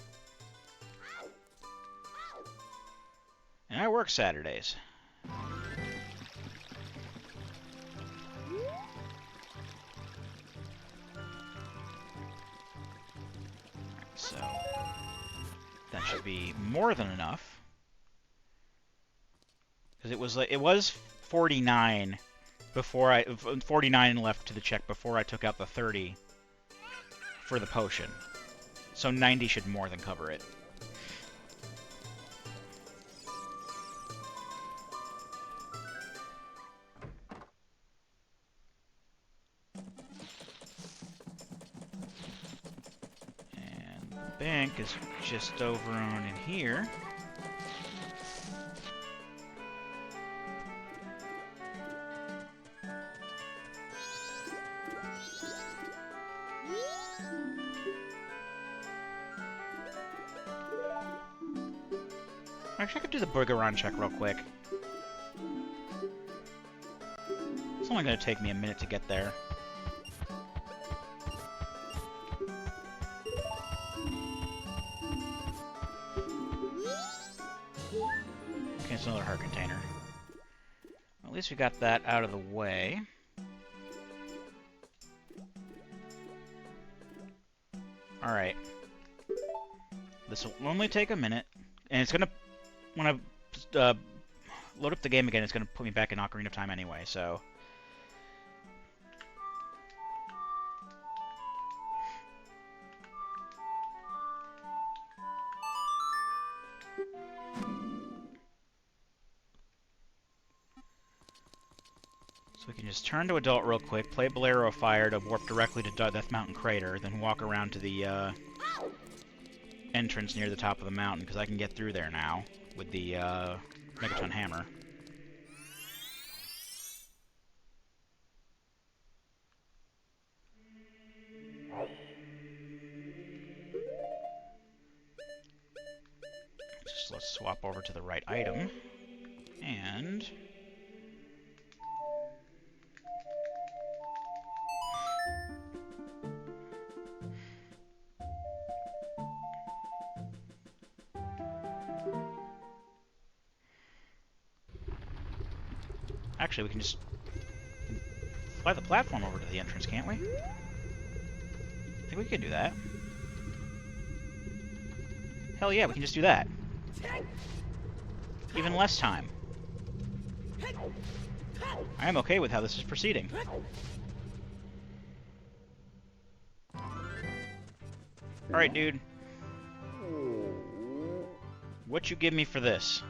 And I work Saturdays. So that should be more than enough. Because it was 49 before 49 left to the check before I took out the 30 for the potion. So 90 should more than cover it. And the bank is just over on in here. Actually, I could do the Bigoron check real quick. It's only going to take me a minute to get there. Okay, it's another heart container. Well, at least we got that out of the way. Alright. This will only take a minute. And it's going to... When I load up the game again, it's going to put me back in Ocarina of Time anyway, so... So we can just turn to Adult real quick, play Bolero of Fire to warp directly to Death Mountain Crater, then walk around to the entrance near the top of the mountain, because I can get through there now with the Megaton Hammer. Just let's swap over to the right item, and... Actually, we can just fly the platform over to the entrance, can't we? I think we can do that. Hell yeah, we can just do that. Even less time. I am okay with how this is proceeding. Alright, dude. What you give me for this?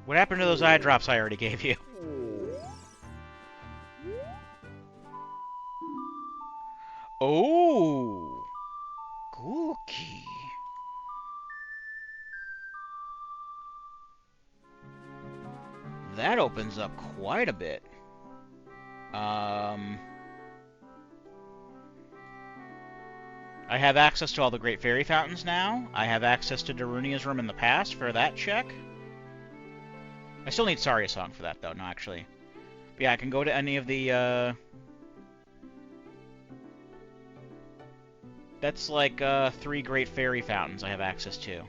What happened to those eye drops I already gave you? Oh! Gookie. That opens up quite a bit. I have access to all the Great Fairy Fountains now. I have access to Darunia's room in the past for that check. I still need Saria Song for that, though. No, actually. But yeah, I can go to any of the, That's like, 3 Great Fairy Fountains I have access to.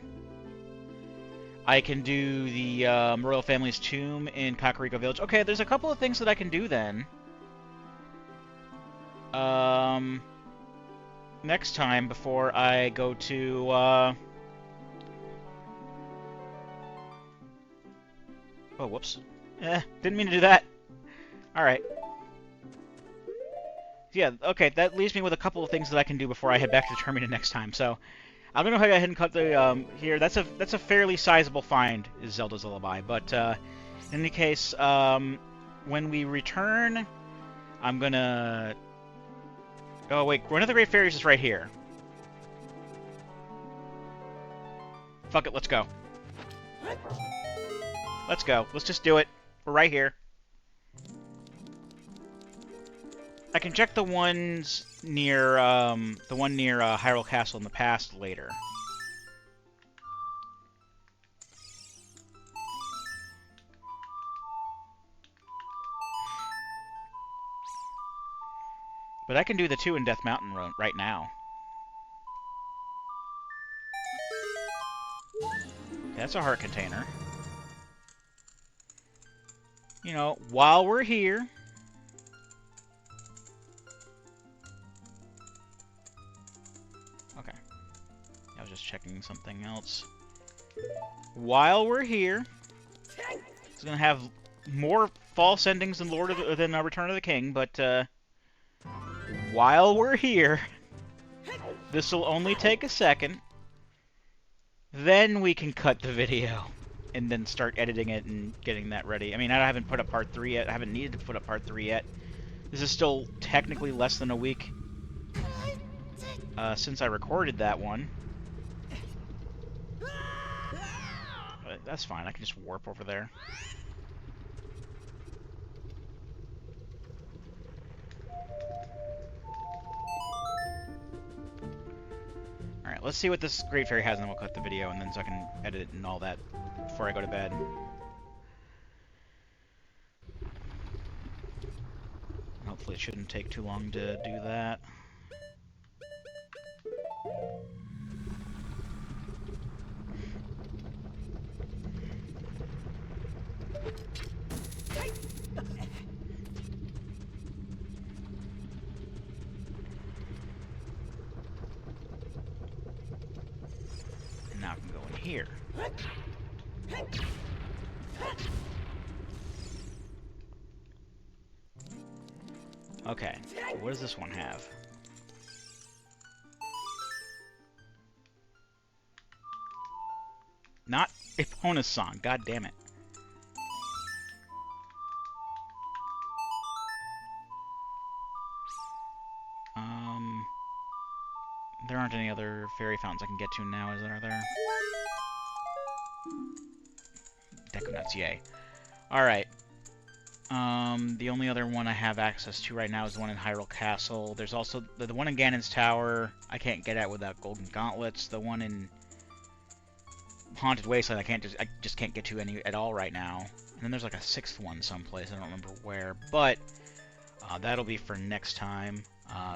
I can do the, Royal Family's Tomb in Kakariko Village. Okay, there's a couple of things that I can do then. Next time before I go to, Oh, whoops. Didn't mean to do that. Alright. Yeah, okay, that leaves me with a couple of things that I can do before I head back to Termina next time, so... I'm gonna go ahead and cut the, here. That's a fairly sizable find, is Zelda's Lullaby, but, in any case, when we return, I'm gonna... Oh, wait, one of the Great Fairies is right here. Fuck it, let's go. Let's go. Let's just do it. We're right here. I can check the ones near, Hyrule Castle in the past later. But I can do the 2 in Death Mountain right now. That's a heart container. You know, while we're here... Okay. I was just checking something else. While we're here... It's gonna have more false endings than Return of the King, but, while we're here... This'll only take a second. Then we can cut the video. And then start editing it and getting that ready. I mean, I haven't put up part 3 yet. I haven't needed to put up part 3 yet. This is still technically less than a week since I recorded that one. But that's fine. I can just warp over there. Alright, let's see what this Great Fairy has, and then we'll cut the video, and then so I can edit it and all that before I go to bed. Hopefully it shouldn't take too long to do that. And now I can go in here. Okay, what does this one have? Not Epona's song, god damn it. There aren't any other fairy fountains I can get to now, is there? Deku Nuts, yay. Alright. The only other one I have access to right now is the one in Hyrule Castle. There's also the one in Ganon's Tower. I can't get at without Golden Gauntlets. The one in Haunted Wasteland I just can't get to any at all right now. And then there's like a 6th one someplace. I don't remember where, but that'll be for next time.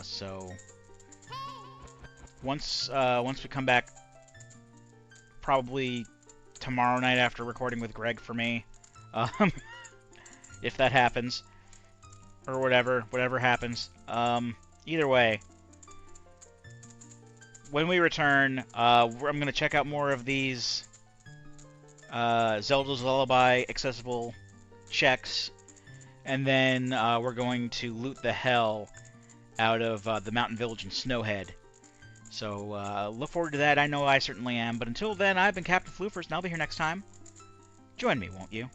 So once we come back, probably tomorrow night after recording with Greg for me, um, if that happens, or whatever happens. Either way, when we return, I'm going to check out more of these Zelda's Lullaby accessible checks, and then we're going to loot the hell out of the mountain village in Snowhead. So look forward to that. I know I certainly am. But until then, I've been Captain Floofers, and I'll be here next time. Join me, won't you?